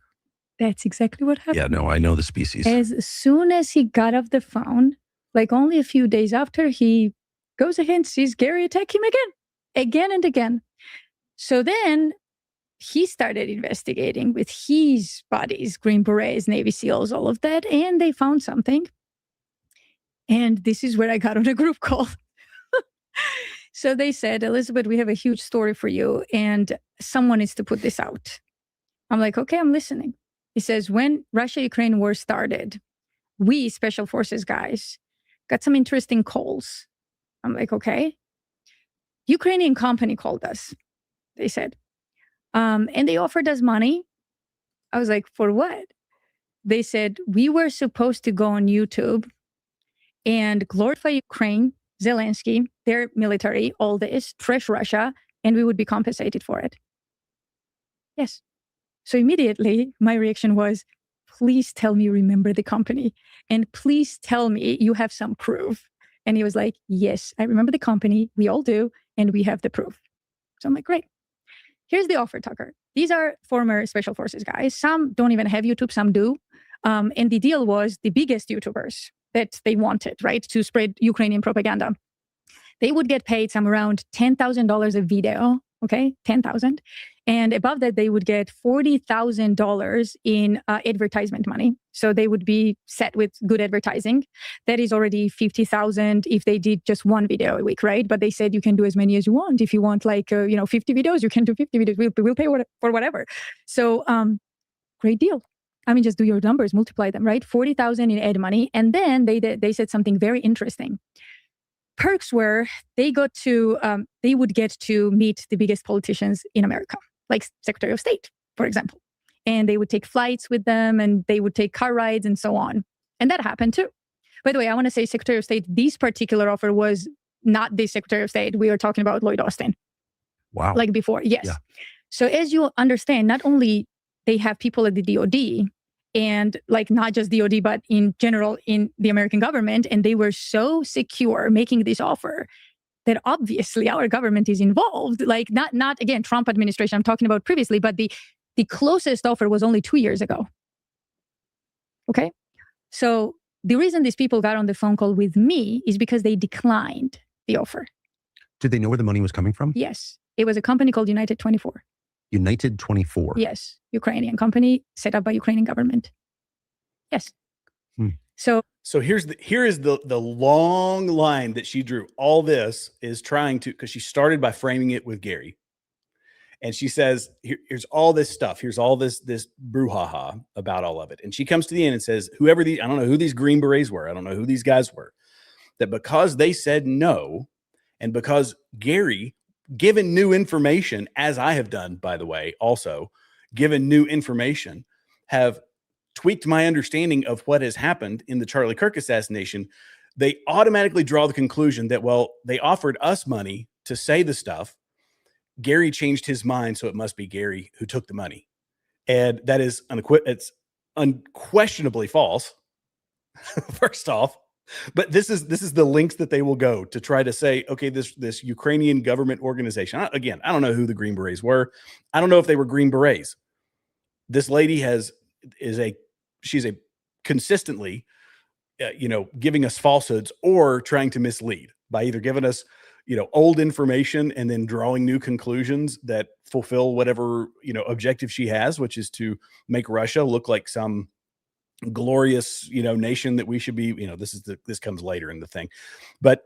That's exactly what happened.
Yeah, no, I know the species.
As soon as he got off the phone, like only a few days after, he goes ahead and sees Gary attack him again and again. So then he started investigating with his buddies, Green Berets, Navy SEALs, all of that, and they found something. And this is where I got on a group call. So they said, Elizabeth, we have a huge story for you, and someone needs to put this out. I'm like, okay, I'm listening. He says, when Russia-Ukraine war started, we special forces guys got some interesting calls. I'm like, okay. Ukrainian company called us, they said. And they offered us money. I was like, for what? They said, we were supposed to go on YouTube and glorify Ukraine, Zelensky, their military, all this, trash Russia, and we would be compensated for it. Yes. So immediately my reaction was, please tell me you remember the company, and please tell me you have some proof. And he was like, yes, I remember the company. We all do. And we have the proof. So I'm like, great. Here's the offer, Tucker. These are former special forces guys. Some don't even have YouTube, some do. And the deal was the biggest YouTubers that they wanted, right, to spread Ukrainian propaganda. They would get paid some around $10,000 a video, okay, 10,000. And above that, they would get $40,000 in advertisement money. So they would be set with good advertising. That is already $50,000 if they did just one video a week, right? But they said you can do as many as you want. If you want 50 videos, you can do 50 videos. We'll pay for whatever. So great deal. I mean, just do your numbers, multiply them, right? 40,000 in ad money. And then they said something very interesting. Perks were they would get to meet the biggest politicians in America, like Secretary of State, for example. And they would take flights with them, and they would take car rides and so on. And that happened too. By the way, I want to say Secretary of State, this particular offer was not the Secretary of State. We are talking about Lloyd Austin.
Wow.
Like before, yes.
Yeah.
So as you understand, not only they have people at the DOD, and like not just DOD, but in general in the American government. And they were so secure making this offer that obviously our government is involved. Like not again, Trump administration I'm talking about previously, but the closest offer was only 2 years ago. Okay. So the reason these people got on the phone call with me is because they declined the offer.
Did they know where the money was coming from?
Yes. It was a company called United 24.
United 24.
Yes. Ukrainian company set up by Ukrainian government. Yes. So
here is the long line that she drew. All this is trying to, because she started by framing it with Gary. And she says, here's all this stuff. Here's all this brouhaha about all of it. And she comes to the end and says, I don't know who these Green Berets were. I don't know who these guys were. That because they said no, and because Gary, given new information, as I have done, by the way, also given new information, have tweaked my understanding of what has happened in the Charlie Kirk assassination, they automatically draw the conclusion that, well, they offered us money to say the stuff. Gary changed his mind, so it must be Gary who took the money. And that is it's unquestionably false, first off. But this is the links that they will go to try to say, okay, this Ukrainian government organization. Again, I don't know who the Green Berets were. I don't know if they were Green Berets. This lady she's consistently, giving us falsehoods or trying to mislead by either giving us, old information and then drawing new conclusions that fulfill whatever, objective she has, which is to make Russia look like some glorious, nation that we should be, this comes later in the thing, but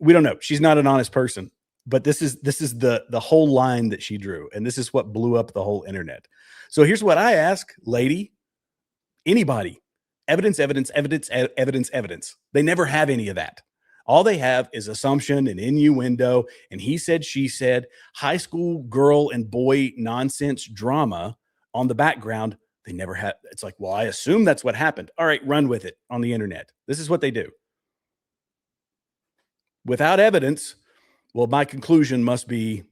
we don't know. She's not an honest person, but this is the whole line that she drew. And this is what blew up the whole internet. So here's what I ask, lady, anybody, evidence. They never have any of that. All they have is assumption and innuendo. And he said, she said, high school girl and boy nonsense drama on the background. They never had. It's like, well, I assume that's what happened. All right, run with it on the internet. This is what they do. Without evidence, well, my conclusion must be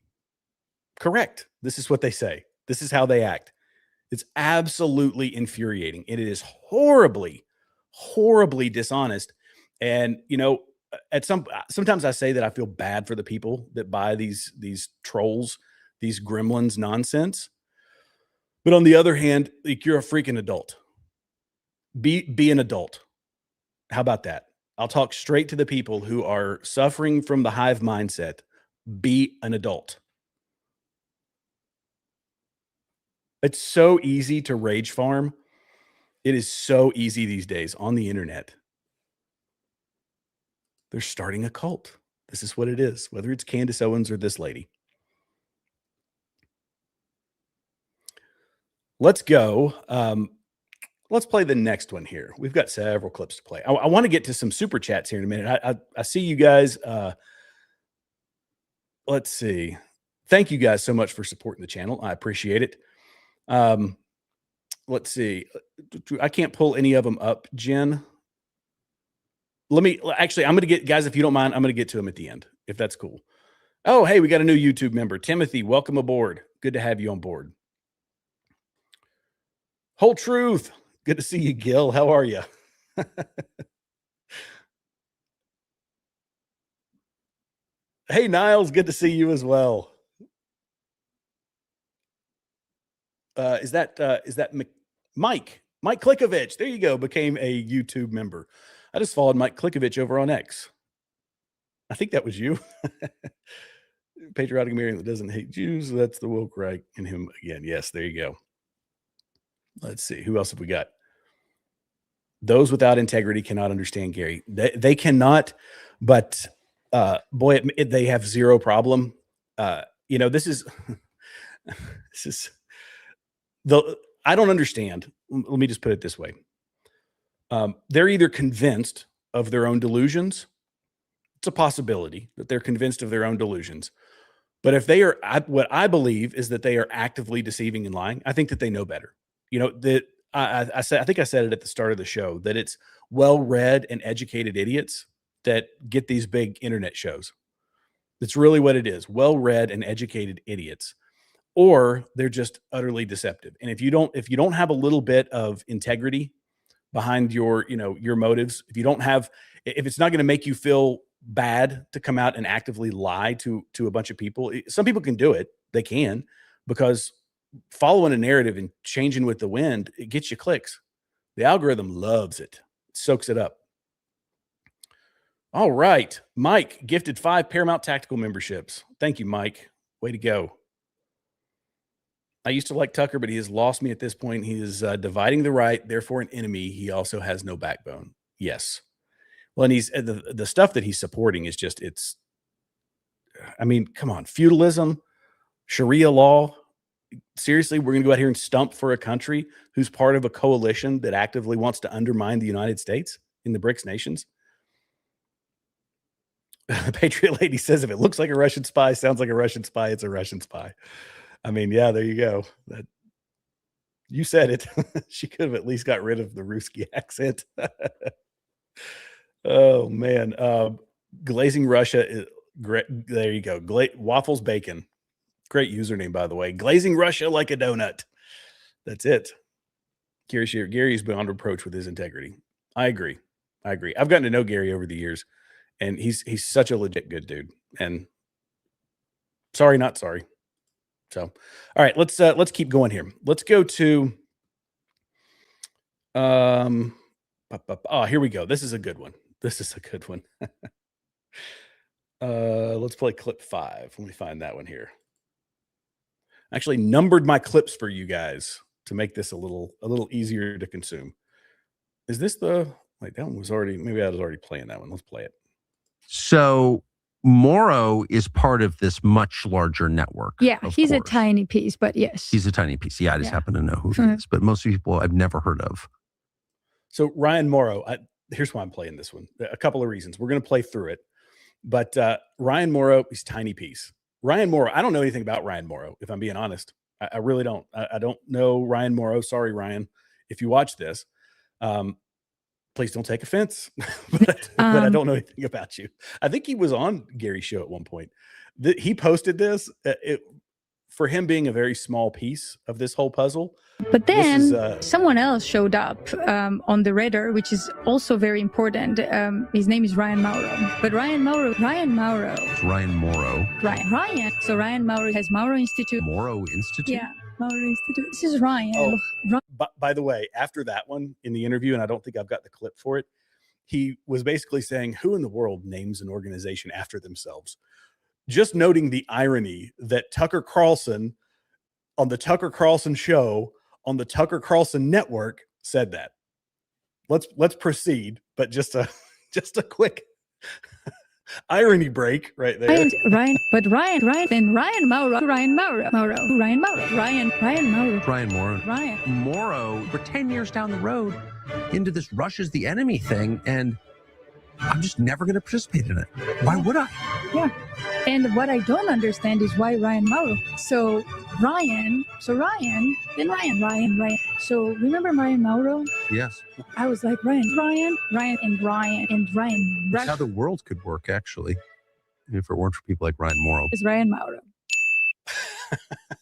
correct. This is what they say. This is how they act. It's absolutely infuriating. And it is horribly, horribly dishonest. And, sometimes I say that I feel bad for the people that buy these trolls, these gremlins nonsense. But on the other hand, like, you're a freaking adult. Be an adult. How about that? I'll talk straight to the people who are suffering from the hive mindset. Be an adult. It's so easy to rage farm. It is so easy these days on the internet. They're starting a cult. This is what it is, whether it's Candace Owens or this lady. Let's go. Let's play the next one here. We've got several clips to play. I want to get to some super chats here in a minute. I see you guys. Let's see. Thank you guys so much for supporting the channel. I appreciate it. Let's see. I can't pull any of them up, Jen. I'm going to get, guys, if you don't mind, I'm going to get to them at the end, if that's cool. Oh, hey, we got a new YouTube member. Timothy, welcome aboard. Good to have you on board. Whole Truth. Good to see you, Gil. How are you? Hey, Niles. Good to see you as well. Is that Mike Klikovich? There you go. Became a YouTube member. I just followed Mike Klikovich over on X. I think that was you. Patriotic American that doesn't hate Jews. That's the woke right in him again. Yes, there you go. Let's see. Who else have we got? Those without integrity cannot understand Gary. They cannot, but boy, they have zero problem. This is I don't understand. Let me just put it this way. They're either convinced of their own delusions. It's a possibility that they're convinced of their own delusions. But if they are, what I believe is that they are actively deceiving and lying. I think that they know better. That I think I said it at the start of the show, that it's well-read and educated idiots that get these big internet shows. That's really what it is. Well-read and educated idiots. Or they're just utterly deceptive. And if you don't have a little bit of integrity behind your motives, if it's not going to make you feel bad to come out and actively lie to a bunch of people, some people can do it. They can, because following a narrative and changing with the wind, it gets you clicks. The algorithm loves it. It soaks it up. All right. Mike gifted 5 Paramount Tactical memberships. Thank you, Mike. Way to go. I used to like Tucker, but he has lost me at this point. He is dividing the right, therefore an enemy. He also has no backbone. Yes. Well, and he's the stuff that he's supporting is just, come on, feudalism, Sharia law. Seriously, we're going to go out here and stump for a country who's part of a coalition that actively wants to undermine the United States in the BRICS nations. The Patriot lady says, if it looks like a Russian spy, sounds like a Russian spy, it's a Russian spy. Yeah, there you go. You said it. She could have at least got rid of the Ruski accent. Oh, man. Glazing Russia is great. There you go. Waffles Bacon. Great username, by the way. Glazing Russia like a donut. That's it. Gary's beyond reproach with his integrity. I agree. I've gotten to know Gary over the years, and he's such a legit good dude. And sorry, not sorry. So, all right, let's keep going here. Let's go to here we go. This is a good one. Let's play clip 5. Let me find that one here. I actually numbered my clips for you guys to make this a little easier to consume. Is this that one was already, maybe I was already playing that one. Let's play it.
So Maura is part of this much larger network.
Yeah, he's a tiny piece, but yes.
He's a tiny piece. Yeah, I just happen to know who he is, but most people I've never heard of.
So Ryan Maura, here's why I'm playing this one. A couple of reasons. We're going to play through it. But Ryan Maura, he's tiny piece. Ryan Maura, I don't know anything about Ryan Maura, if I'm being honest. I really don't. I don't know Ryan Maura. Sorry, Ryan, if you watch this. Please don't take offense, but I don't know anything about you. I think he was on Gary's show at one point. He posted this for him being a very small piece of this whole puzzle.
But then someone else showed up on the radar, which is also very important. His name is Ryan Maura. But Ryan Maura.
It's Ryan Maura.
So Ryan Maura has Maura Institute.
Maura Institute?
Yeah. This is Ryan.
Oh, by the way, after that one in the interview, and I don't think I've got the clip for it, he was basically saying, who in the world names an organization after themselves? Just noting the irony that Tucker Carlson on the Tucker Carlson show on the Tucker Carlson network said that. Let's proceed, but just a quick irony break right there.
Ryan
Maura, we're 10 years down the road into this Russia's the enemy thing, and I'm just never going to participate in it. Why would I?
Yeah. And what I don't understand is why Ryan Maura. So Ryan. So remember Ryan Maura?
Yes.
I was like, Ryan.
That's how the world could work, actually, if it weren't for people like Ryan Maura.
It's Ryan Maura.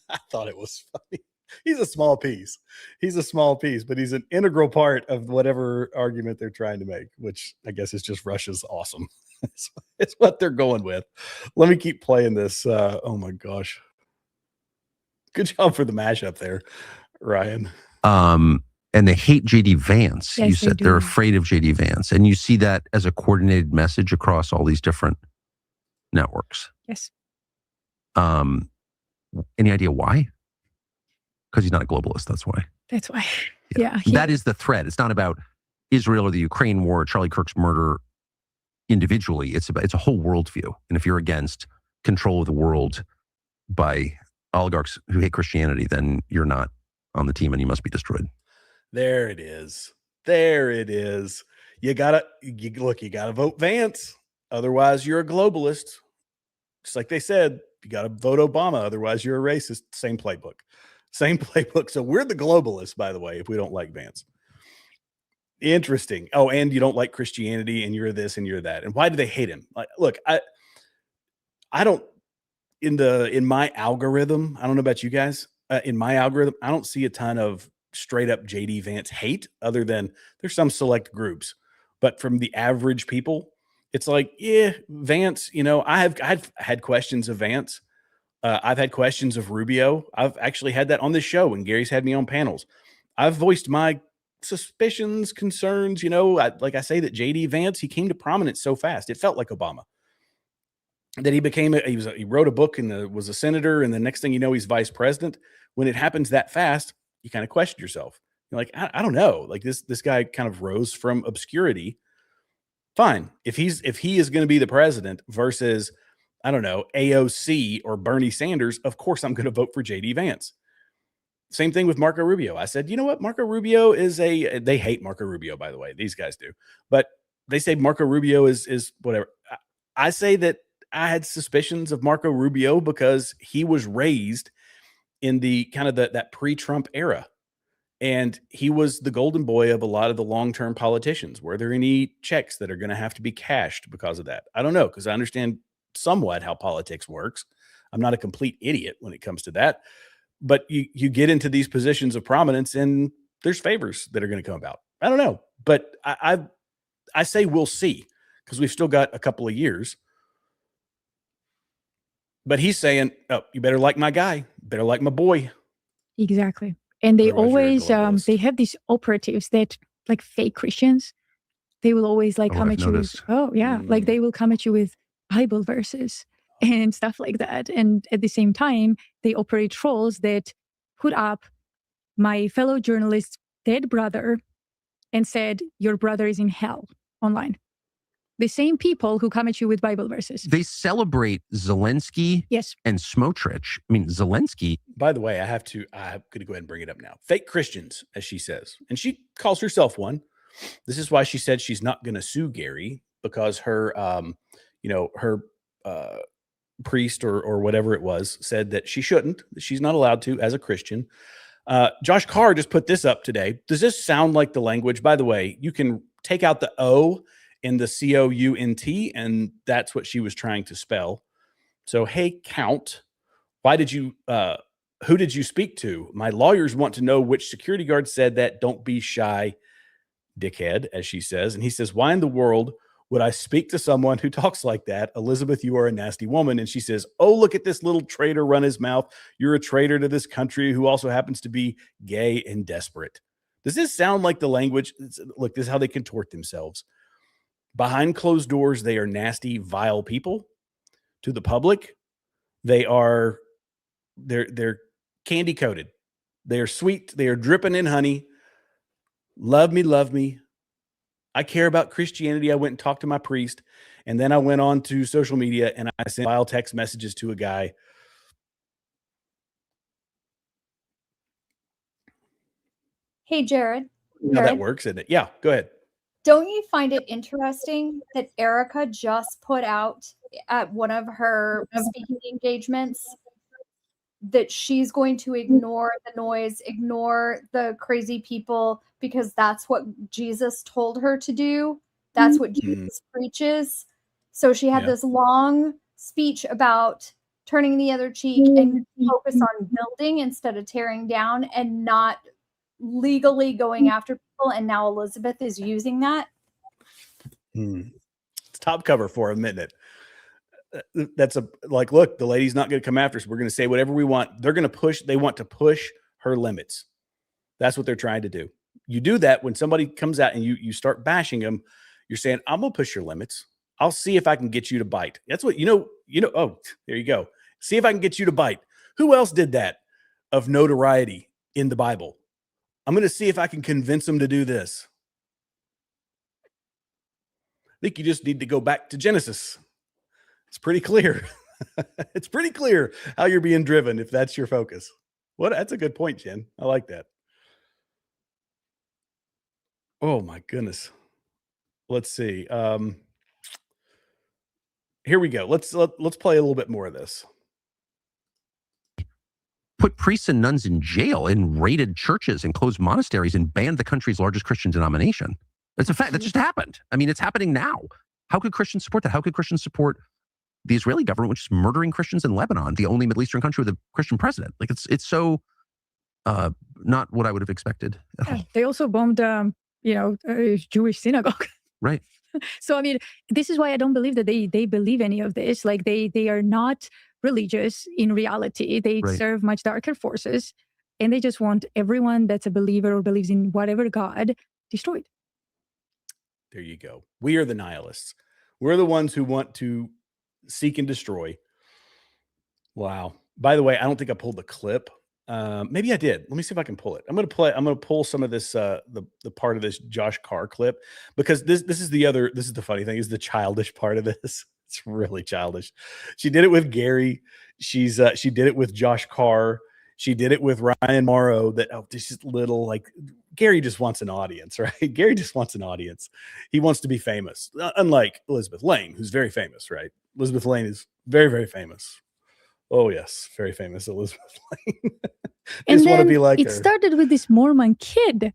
I thought it was funny. He's a small piece, but he's an integral part of whatever argument they're trying to make, which I guess is just Russia's awesome. It's what they're going with. Let me keep playing this. Oh my gosh. Good job for the mashup there, Ryan.
And they hate JD Vance.
Yes,
You said
they
they're
do.
afraid of JD Vance. And you see that as a coordinated message across all these different networks.
Yes.
Any idea why? Because he's not a globalist, that's why.
That's why. Yeah.
That is the threat. It's not about Israel or the Ukraine war, or Charlie Kirk's murder individually. It's a whole worldview. And if you're against control of the world by oligarchs who hate Christianity, then you're not on the team and you must be destroyed.
There it is. You gotta vote Vance. Otherwise you're a globalist. Just like they said, you gotta vote Obama. Otherwise you're a racist. Same playbook. So we're the globalists, by the way, if we don't like Vance. Interesting. Oh, and you don't like Christianity, and you're this and you're that. And why do they hate him? Like, look, I don't in my algorithm. I don't know about you guys. In my algorithm, I don't see a ton of straight up JD Vance hate, other than there's some select groups. But from the average people, it's like, yeah, Vance. I've had questions of Vance. I've had questions of Rubio. I've actually had that on this show when Gary's had me on panels. I've voiced my suspicions, concerns. Like I say that JD Vance, he came to prominence so fast. It felt like Obama. That he wrote a book and was a senator, and the next thing you know, he's vice president. When it happens that fast, you kind of question yourself. You're like, I don't know. Like this guy kind of rose from obscurity. Fine. If he is going to be the president versus, I don't know, AOC or Bernie Sanders, of course I'm going to vote for JD Vance. Same thing with Marco Rubio. I said, you know what? Marco Rubio they hate Marco Rubio, by the way. These guys do. But they say Marco Rubio is whatever. I say that I had suspicions of Marco Rubio because he was raised in the kind of that pre-Trump era. And he was the golden boy of a lot of the long-term politicians. Were there any checks that are going to have to be cashed because of that? I don't know, because I understand somewhat how politics works. I'm not a complete idiot when it comes to that. But you get into these positions of prominence and there's favors that are going to come about. I don't know. But I say we'll see, because we've still got a couple of years. But he's saying, oh, you better like my guy. Better like my boy.
Exactly. And they
Otherwise you're a
always,
globalist.
they have these operatives that, like fake Christians, they will always like come
I've
at you with,
noticed.
like they will come at you with Bible verses and stuff like that. And at the same time, they operate trolls that put up my fellow journalist's dead brother and said, your brother is in hell online. The same people who come at you with Bible verses.
They celebrate Zelensky
Yes.
and Smotrich. I mean, Zelensky,
By the way, I'm going to go ahead and bring it up now. Fake Christians, as she says. And she calls herself one. This is why she said she's not going to sue Gary, because her, her priest or whatever it was said that she shouldn't, that she's not allowed to as a Christian. Josh Carr just put this up today. Does this sound like the language? By the way, you can take out the O in the COUNT, and that's what she was trying to spell. So, hey, Count, why did you, who did you speak to? My lawyers want to know which security guard said that. Don't be shy, dickhead, as she says. And he says, why in the world would I speak to someone who talks like that? Elizabeth, you are a nasty woman. And she says, oh, look at this little traitor run his mouth. You're a traitor to this country who also happens to be gay and desperate. Does this sound like the language? Look, this is how they contort themselves. Behind closed doors, they are nasty, vile people. To the public, they're candy coated. They are sweet. They are dripping in honey. Love me, love me. I care about Christianity. I went and talked to my priest, and then I went on to social media and I sent vile text messages to a guy.
Hey, Jared.
How that works, isn't it? Yeah, go ahead.
Don't you find it interesting that Erica just put out at one of her speaking engagements that she's going to ignore the noise, ignore the crazy people, because that's what Jesus told her to do. That's what Jesus preaches. So she had this long speech about turning the other cheek and focus on building instead of tearing down, and not legally going after people. And now Elizabeth is using that.
It's top cover for a minute. That's like, look, the lady's not going to come after us. We're going to say whatever we want. They want to push her limits. That's what they're trying to do. You do that when somebody comes out and you start bashing them. You're saying, I'm going to push your limits. I'll see if I can get you to bite. That's what, oh, there you go. See if I can get you to bite. Who else did that of notoriety in the Bible? I'm going to see if I can convince them to do this. I think you just need to go back to Genesis. It's pretty clear. It's pretty clear how you're being driven if that's your focus. That's a good point, Jen. I like that. Oh my goodness. Let's see. Here we go. Let's play a little bit more of this.
Put priests and nuns in jail and raided churches and closed monasteries and banned the country's largest Christian denomination. It's a fact that just happened. I mean, it's happening now. How could Christians support that? How could Christians support the Israeli government, which is murdering Christians in Lebanon, the only Middle Eastern country with a Christian president? Like, it's so not what I would have expected at all.
They also bombed, a Jewish synagogue.
Right.
So, I mean, this is why I don't believe that they believe any of this. Like, they are not religious in reality. They serve much darker forces, and they just want everyone that's a believer or believes in whatever God destroyed.
There you go. We are the nihilists. We're the ones who want to seek and destroy. Wow. By the way, I don't think I pulled the clip. Maybe I did. Let me see if I can pull it. I'm going to pull some of this, the part of this Josh Carr clip, because this is the funny thing, is the childish part of this. It's really childish. She did it with Gary. She did it with Josh Carr. She did it with Ryan Maura. This is little, like, Gary just wants an audience, right? Gary just wants an audience. He wants to be famous. Unlike Elizabeth Lane, who's very famous, right? Elizabeth Lane is very, very famous. Oh yes, very famous Elizabeth Lane.
And then
want to be like
it
her.
started with this Mormon kid,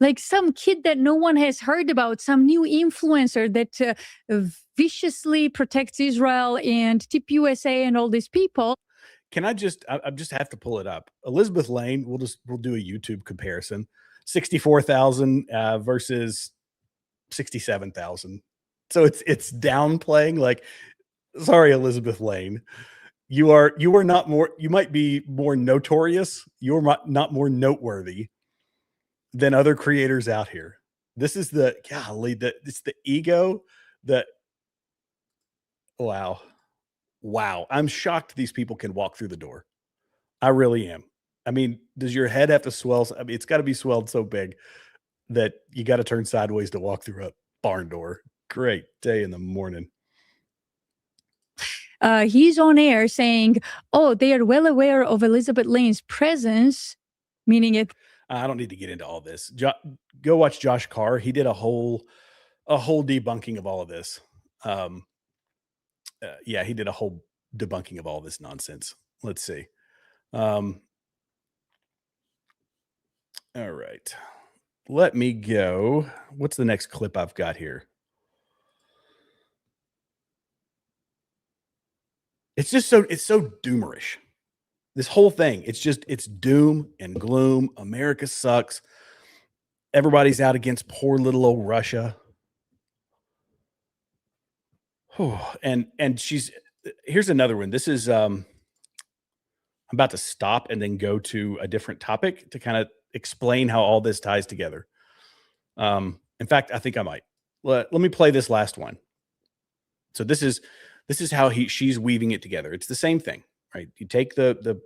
like some kid that no one has heard about, some new influencer that viciously protects Israel and Tip USA and all these people.
Can I just have to pull it up. Elizabeth Lane, we'll do a YouTube comparison. 64,000 versus 67,000. So it's downplaying, like, sorry, Elizabeth Lane. You are not more, you might be more notorious. You're not more noteworthy than other creators out here. This is it's the ego that, wow. I'm shocked these people can walk through the door. I really am. I mean, does your head have to swell? I mean, it's got to be swelled so big that you got to turn sideways to walk through a barn door. Great day in the morning.
He's on air saying, oh, they are well aware of Elizabeth Lane's presence, meaning it.
I don't need to get into all this. Go watch Josh Carr. He did a whole debunking of all of this. He did a whole debunking of all this nonsense. Let's see. All right. Let me go. What's the next clip I've got here? It's so doomerish. This whole thing, it's doom and gloom. America sucks. Everybody's out against poor little old Russia. And here's another one. This is I'm about to stop and then go to a different topic to kind of explain how all this ties together. In fact, I think I might. Let me play this last one. So this is how she's weaving it together. It's the same thing, right? You take the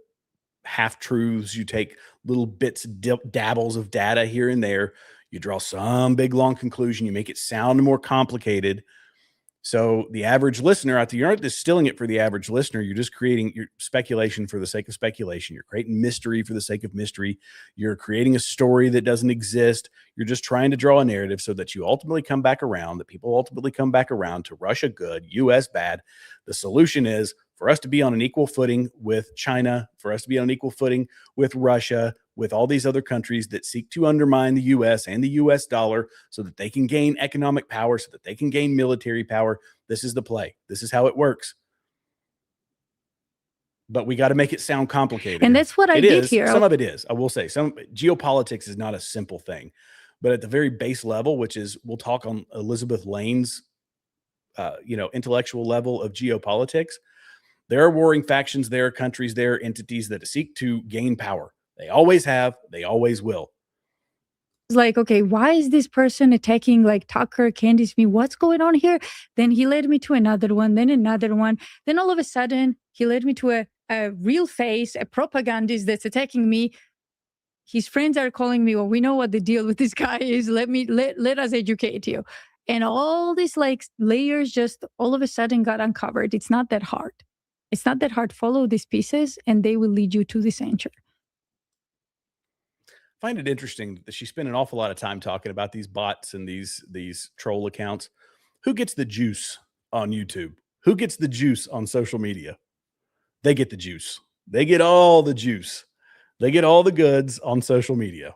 half truths, you take little bits, dabbles of data here and there, you draw some big long conclusion, you make it sound more complicated. So the average listener out there, you're not distilling it for the average listener. You're just creating your speculation for the sake of speculation. You're creating mystery for the sake of mystery. You're creating a story that doesn't exist. You're just trying to draw a narrative so that you ultimately come back around, that people ultimately come back around to Russia good, US bad. The solution is for us to be on an equal footing with China, for us to be on an equal footing with Russia, with all these other countries that seek to undermine the US and the US dollar so that they can gain economic power, so that they can gain military power. This is the play. This is how it works. But we got to make it sound complicated.
And that's what I did here.
Some of it is. I will say some geopolitics is not a simple thing. But at the very base level, which is we'll talk on Elizabeth Lane's intellectual level of geopolitics, there are warring factions, there are countries, there are entities that seek to gain power. They always have, they always will.
It's like, okay, why is this person attacking like Tucker, Candice, me? What's going on here? Then he led me to another one, then another one. Then all of a sudden, he led me to a real face, a propagandist that's attacking me. His friends are calling me, well, we know what the deal with this guy is. Let us educate you. And all these like layers just all of a sudden got uncovered. It's not that hard. It's not that hard. Follow these pieces and they will lead you to this answer.
I find it interesting that she spent an awful lot of time talking about these bots and these troll accounts. Who gets the juice on YouTube? Who gets the juice on social media? They get the juice. They get all the juice. They get all the goods on social media.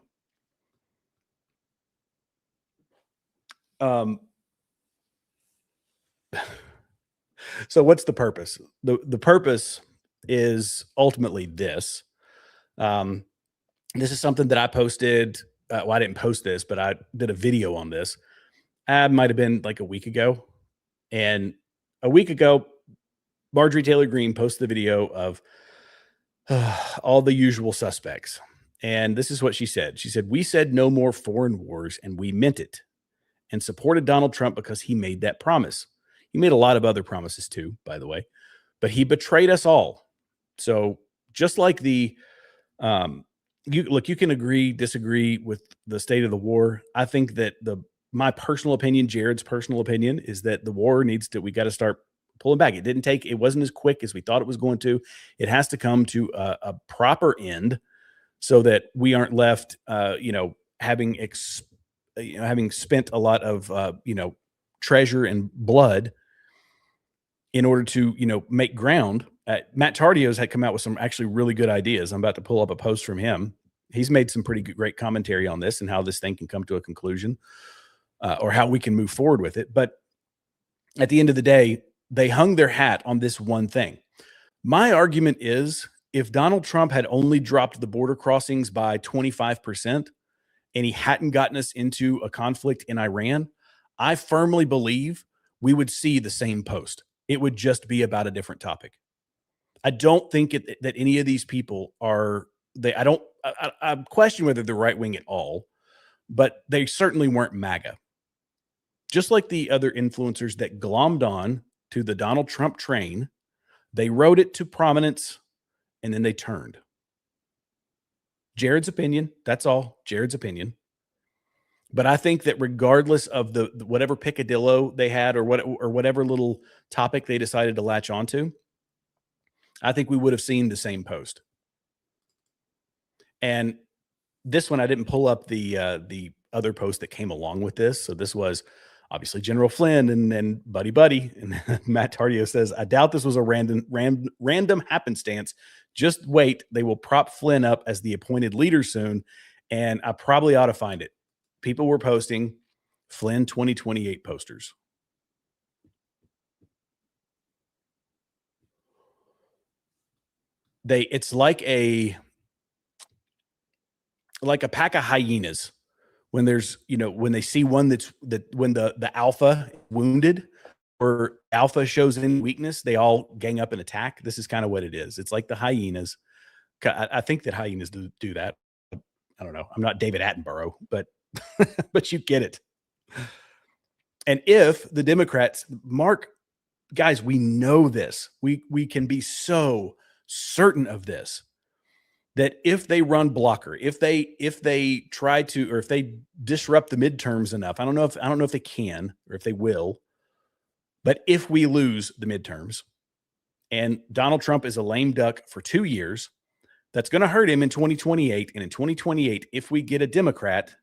So what's the purpose? The purpose is ultimately this. This is something that I posted. Well, I didn't post this, but I did a video on this. It might have been like a week ago. And a week ago, Marjorie Taylor Greene posted the video of all the usual suspects. And this is what she said. She said, "We said no more foreign wars, and we meant it, and supported Donald Trump because he made that promise." He made a lot of other promises too, by the way, but he betrayed us all. So just like you can agree, disagree with the state of the war. I think that my personal opinion, Jared's personal opinion, is that the war we got to start pulling back. It wasn't as quick as we thought it was going to. It has to come to a proper end so that we aren't left, having spent a lot of, treasure and blood in order to, make ground. Matt Tardio's had come out with some actually really good ideas. I'm about to pull up a post from him. He's made some pretty great commentary on this and how this thing can come to a conclusion, or how we can move forward with it. But at the end of the day, they hung their hat on this one thing. My argument is if Donald Trump had only dropped the border crossings by 25% and he hadn't gotten us into a conflict in Iran, I firmly believe we would see the same post. It would just be about a different topic. I don't think that any of these people are, I question whether they're right wing at all, but they certainly weren't MAGA. Just like the other influencers that glommed on to the Donald Trump train, they rode it to prominence and then they turned. Jared's opinion, that's all. Jared's opinion. But I think that regardless of the whatever picadillo they had or whatever little topic they decided to latch onto, I think we would have seen the same post. And this one, I didn't pull up the other post that came along with this. So this was obviously General Flynn and then Buddy. And Matt Tardio says, "I doubt this was a random happenstance. Just wait. They will prop Flynn up as the appointed leader soon. And I probably ought to find it." People were posting Flynn 2028 posters. It's like a pack of hyenas when there's, when they see one when the alpha wounded, or alpha shows any weakness, they all gang up and attack. This is kind of what it is. It's like the hyenas. I think that hyenas do that. I don't know. I'm not David Attenborough, but but you get it. And if the Democrats, guys, we know this. We can be so certain of this, that if they run blocker, if they try to, or if they disrupt the midterms enough, I don't know if they can or if they will, but if we lose the midterms and Donald Trump is a lame duck for 2 years, that's going to hurt him in 2028. And in 2028, if we get a Democrat,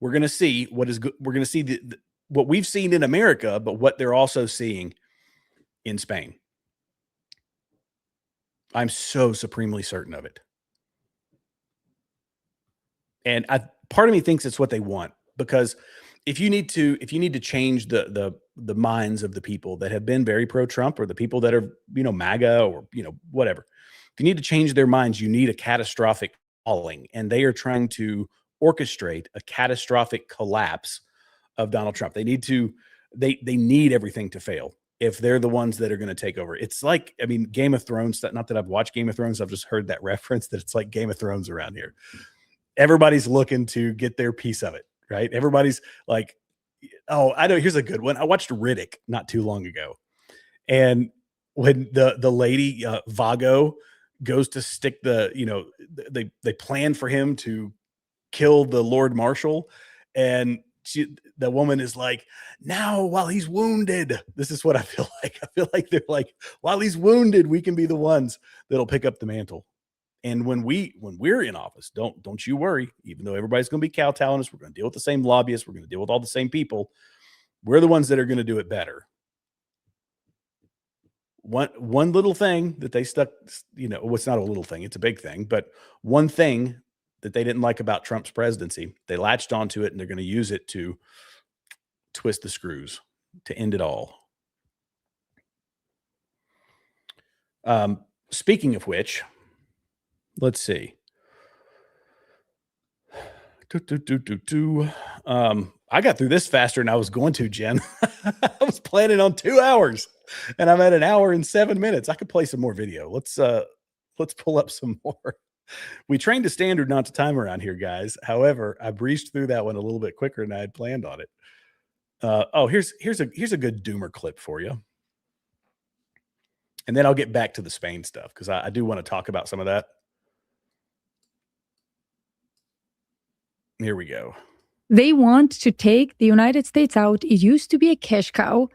we're going to see what is good. We're going to see what we've seen in America, but what they're also seeing in Spain. I'm so supremely certain of it. And part of me thinks it's what they want, because if you need to change the minds of the people that have been very pro-Trump, or the people that are, MAGA, or, whatever, if you need to change their minds, you need a catastrophic falling. And they are trying to orchestrate a catastrophic collapse of Donald Trump. They need everything to fail if they're the ones that are going to take over. It's like, Game of Thrones, not that I've watched Game of Thrones, I've just heard that reference, that it's like Game of Thrones around here. Everybody's looking to get their piece of it, right? Everybody's like, oh, I know, here's a good one. I watched Riddick not too long ago. And when the lady, Vago, goes to stick they plan for him to kill the Lord Marshal, and the woman is like, now while he's wounded, this is what I feel like. I feel like they're like, while he's wounded, we can be the ones that'll pick up the mantle. And when we're in office, don't you worry, even though everybody's going to be kowtowing us, we're going to deal with the same lobbyists, we're going to deal with all the same people. We're the ones that are going to do it better. One little thing that they stuck, it's not a little thing, it's a big thing, but one thing that they didn't like about Trump's presidency, they latched onto it, and they're going to use it to twist the screws to end it all. Speaking of which, let's see. I got through this faster than I was going to, Jen. I was planning on 2 hours, and I'm at 1 hour and 7 minutes. I could play some more video. Let's pull up some more. We trained a standard, not to time around here, guys. However, I breezed through that one a little bit quicker than I had planned on it. Here's a good doomer clip for you. And then I'll get back to the Spain stuff, because I do want to talk about some of that. Here we go.
They want to take the United States out. It used to be a cash cow,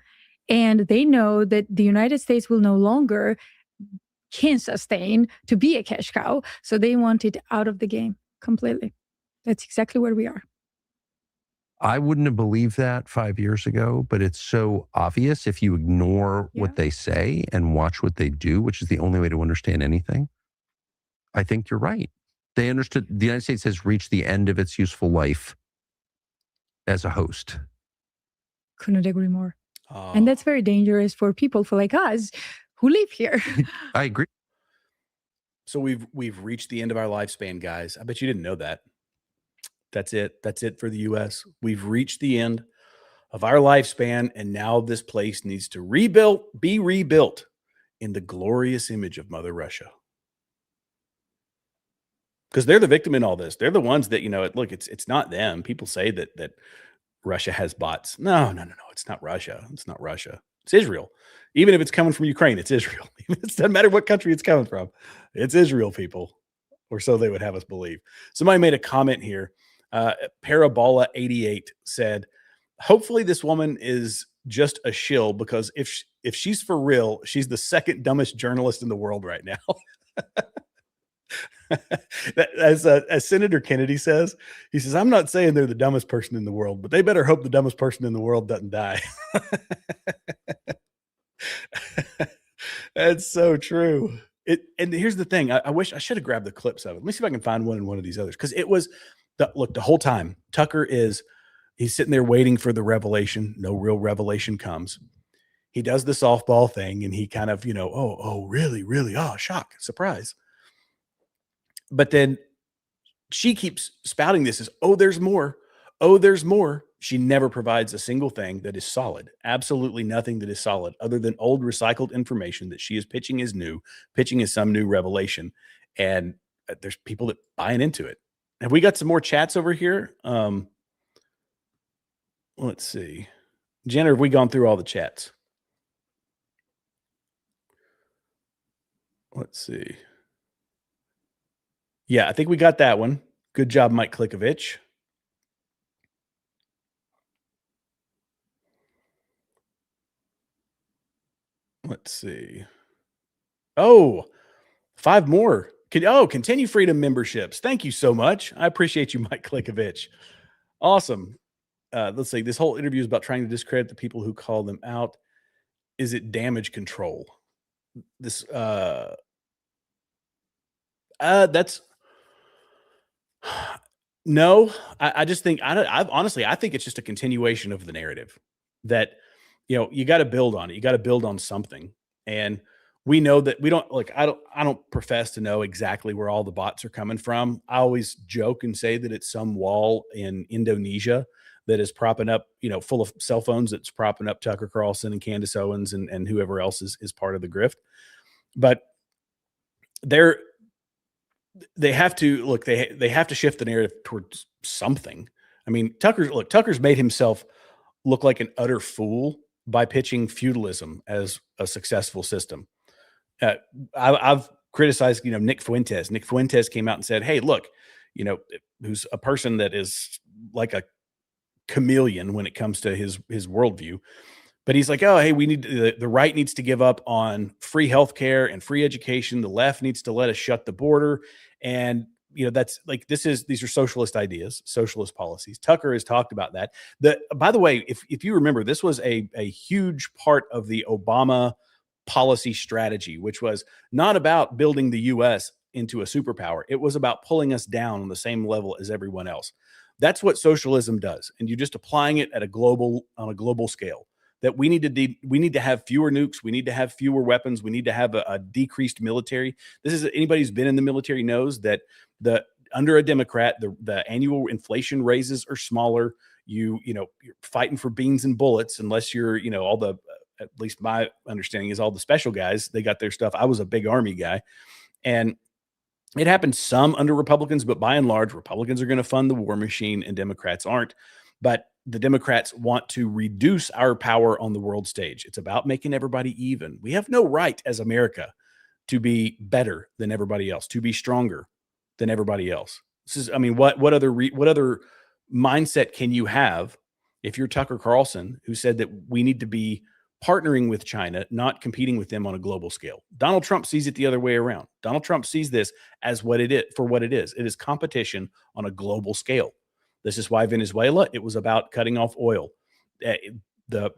and they know that the United States will no longer can sustain to be a cash cow. So they want it out of the game completely. That's exactly where we are.
I wouldn't have believed that 5 years ago, but it's so obvious if you ignore what they say and watch what they do, which is the only way to understand anything. I think you're right. They understood the United States has reached the end of its useful life as a host.
Couldn't agree more. And that's very dangerous for people like us who live here.
I agree.
So we've reached the end of our lifespan, guys. I bet you didn't know that. That's it. That's it for the U.S. We've reached the end of our lifespan, and now this place needs to be rebuilt in the glorious image of Mother Russia. Because they're the victim in all this. They're the ones that, look, it's not them. People say that Russia has bots. No. It's not Russia. It's not Russia. It's Israel. Even if it's coming from Ukraine, it's Israel. It doesn't matter what country it's coming from. It's Israel, people. Or so they would have us believe. Somebody made a comment here. Parabola 88 said, hopefully this woman is just a shill, because if she's for real, she's the second dumbest journalist in the world right now. As Senator Kennedy says, he says, I'm not saying they're the dumbest person in the world, but they better hope the dumbest person in the world doesn't die. That's so true. And here's the thing. I wish I should have grabbed the clips of it. Let me see if I can find one in one of these others. Because it was the whole time Tucker he's sitting there waiting for the revelation. No real revelation comes. He does the softball thing, and he kind of, really, shock, surprise. But then she keeps spouting this as, there's more. Oh, there's more. she never provides a single thing that is solid. Absolutely nothing that is solid other than old recycled information that she is pitching as new, pitching as some new revelation. And there's people that buying into it. Have we got some more chats over here? Let's see. Jenner, have we gone through all the chats? Let's see. Yeah, I think we got that one. Good job, Mike Klikovich. Let's see. Oh, 5 more. Continue Freedom memberships. Thank you so much. I appreciate you, Mike Klikovich. Awesome. Let's see. This whole interview is about trying to discredit the people who call them out. Is it damage control? This that's no. I just think I think it's just a continuation of the narrative that you got to build on it. You got to build on something, and we know that we don't like. I don't profess to know exactly where all the bots are coming from. I always joke and say that it's some wall in Indonesia that is propping up, full of cell phones. That's propping up Tucker Carlson and Candace Owens and whoever else is part of the grift. But they have to look. They have to shift the narrative towards something. I mean, Tucker's made himself look like an utter fool by pitching feudalism as a successful system. I've criticized, Nick Fuentes. Nick Fuentes came out and said, "Hey, look, who's a person that is like a chameleon when it comes to his worldview." But he's like, "Oh, hey, we need the right needs to give up on free healthcare and free education. The left needs to let us shut the border." And that's like these are socialist ideas, socialist policies. Tucker has talked about that. By the way, if you remember, this was a huge part of the Obama policy strategy, which was not about building the U.S. into a superpower. It was about pulling us down on the same level as everyone else. That's what socialism does, and you're just applying it on a global scale. That we need to have fewer nukes, we need to have fewer weapons, we need to have a decreased military. Anybody who's been in the military knows that under a Democrat, the annual inflation raises are smaller. You're fighting for beans and bullets unless you're all the, at least my understanding is all the special guys, they got their stuff. I was a big Army guy, and it happened some under Republicans, but by and large, Republicans are going to fund the war machine and Democrats aren't. But the Democrats want to reduce our power on the world stage. It's about making everybody even. We have no right as America to be better than everybody else, to be stronger than everybody else. What other mindset can you have if you're Tucker Carlson, who said that we need to be partnering with China, not competing with them on a global scale? Donald Trump sees it the other way around. Donald Trump sees this as what it is. It is competition on a global scale. This is why Venezuela, it was about cutting off oil. The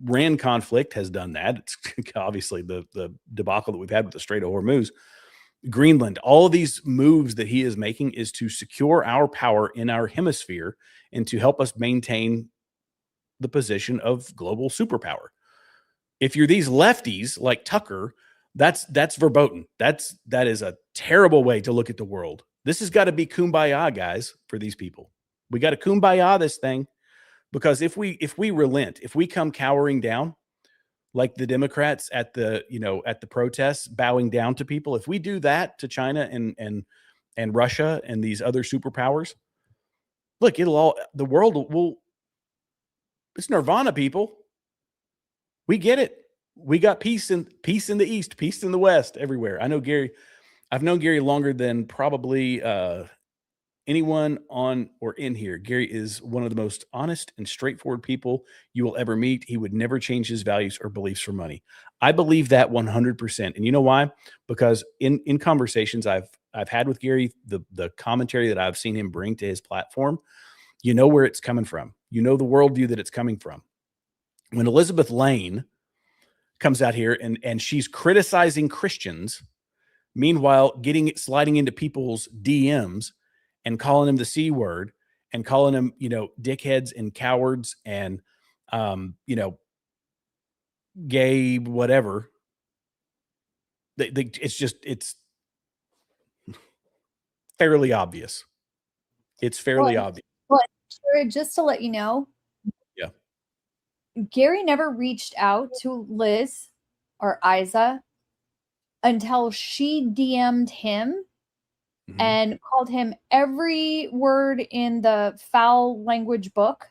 Iran conflict has done that. It's obviously the debacle that we've had with the Strait of Hormuz. Greenland, all of these moves that he is making is to secure our power in our hemisphere and to help us maintain the position of global superpower. If you're these lefties like Tucker, that's verboten. That is a terrible way to look at the world. This has got to be kumbaya, guys, for these people. We got to kumbaya this thing, because if we relent, if we come cowering down like the Democrats at the protests, bowing down to people, if we do that to China and Russia and these other superpowers, look, the world will, it's nirvana, people. We get it. We got peace in the East, peace in the West, everywhere. I know Gary. I've known Gary longer than probably anyone on or in here. Gary is one of the most honest and straightforward people you will ever meet. He would never change his values or beliefs for money. I believe that 100%. And you know why? Because in conversations I've had with Gary, the commentary that I've seen him bring to his platform, you know where it's coming from. You know the worldview that it's coming from. When Elizabeth Lane comes out here and she's criticizing Christians, meanwhile sliding into people's DMs and calling them the C word and calling them, dickheads and cowards and, gay, whatever. It's fairly obvious. It's fairly obvious.
Well, sure, just to let you know, Gary never reached out to Liz or Isa until she DM'd him and called him every word in the foul language book.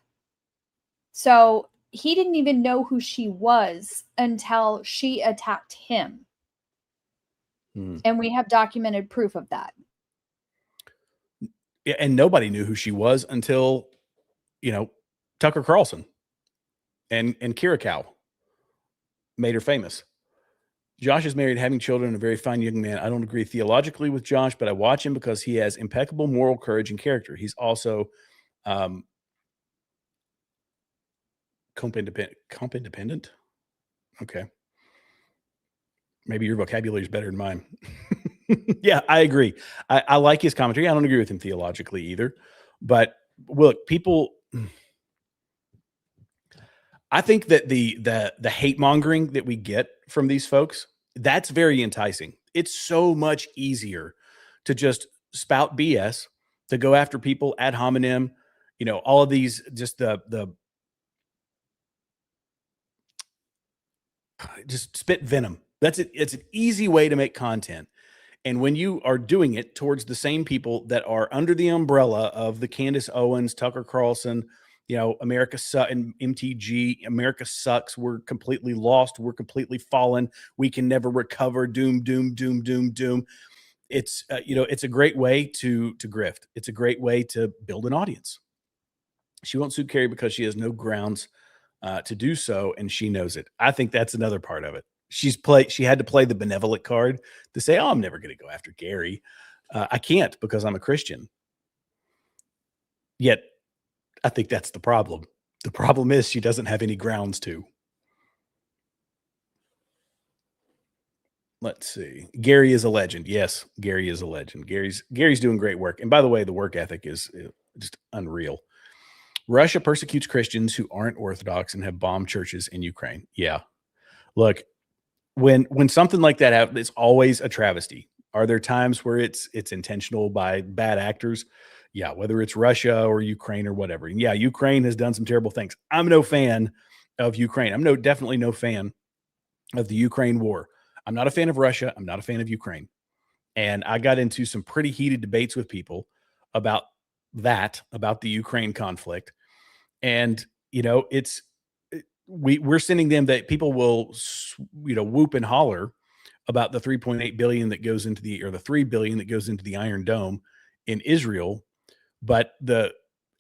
So he didn't even know who she was until she attacked him. And we have documented proof of that.
Yeah, and nobody knew who she was until, Tucker Carlson and Kira Cow made her famous. Josh is married, having children, a very fine young man. I don't agree theologically with Josh, but I watch him because he has impeccable moral courage and character. He's also comp independent. Okay. Maybe your vocabulary is better than mine. Yeah, I agree. I like his commentary. I don't agree with him theologically either. But look, people, I think that the hate mongering that we get from these folks, that's very enticing. It's so much easier to just spout BS, to go after people ad hominem, all of these, just just spit venom. That's it. It's an easy way to make content. And when you are doing it towards the same people that are under the umbrella of the Candace Owens, Tucker Carlson, America and MTG, America sucks. We're completely lost. We're completely fallen. We can never recover. Doom, doom, doom, doom, doom. It's, it's a great way to grift. It's a great way to build an audience. She won't sue Carrie because she has no grounds to do so, and she knows it. I think that's another part of it. She had to play the benevolent card to say, "Oh, I'm never going to go after Gary. I can't because I'm a Christian." Yet, I think that's the problem. The problem is she doesn't have any grounds to. Let's see. Gary is a legend. Yes, Gary is a legend. Gary's doing great work. And by the way, the work ethic is just unreal. Russia persecutes Christians who aren't Orthodox and have bombed churches in Ukraine. Yeah. Look, when something like that happens, it's always a travesty. Are there times where it's intentional by bad actors? Yeah, whether it's Russia or Ukraine or whatever. And yeah, Ukraine has done some terrible things. I'm no fan of Ukraine. I'm definitely no fan of the Ukraine war. I'm not a fan of Russia. I'm not a fan of Ukraine. And I got into some pretty heated debates with people about the Ukraine conflict. And, we're sending them that people will, whoop and holler about the 3.8 billion that goes into the 3 billion that goes into the Iron Dome in Israel, but the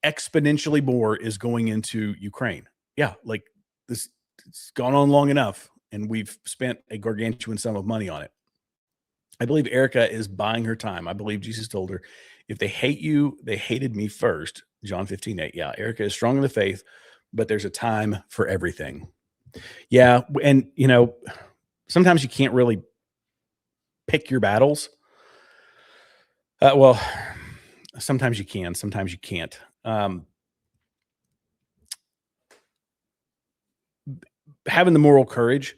exponentially more is going into Ukraine. Yeah, like this, it's gone on long enough, and we've spent a gargantuan sum of money on it. I believe Erica is buying her time. I believe Jesus told her, "If they hate you, they hated me first." John 15:8. Yeah, Erica is strong in the faith, but there's a time for everything. Yeah, and sometimes you can't really pick your battles. Well, sometimes you can, sometimes you can't. Having the moral courage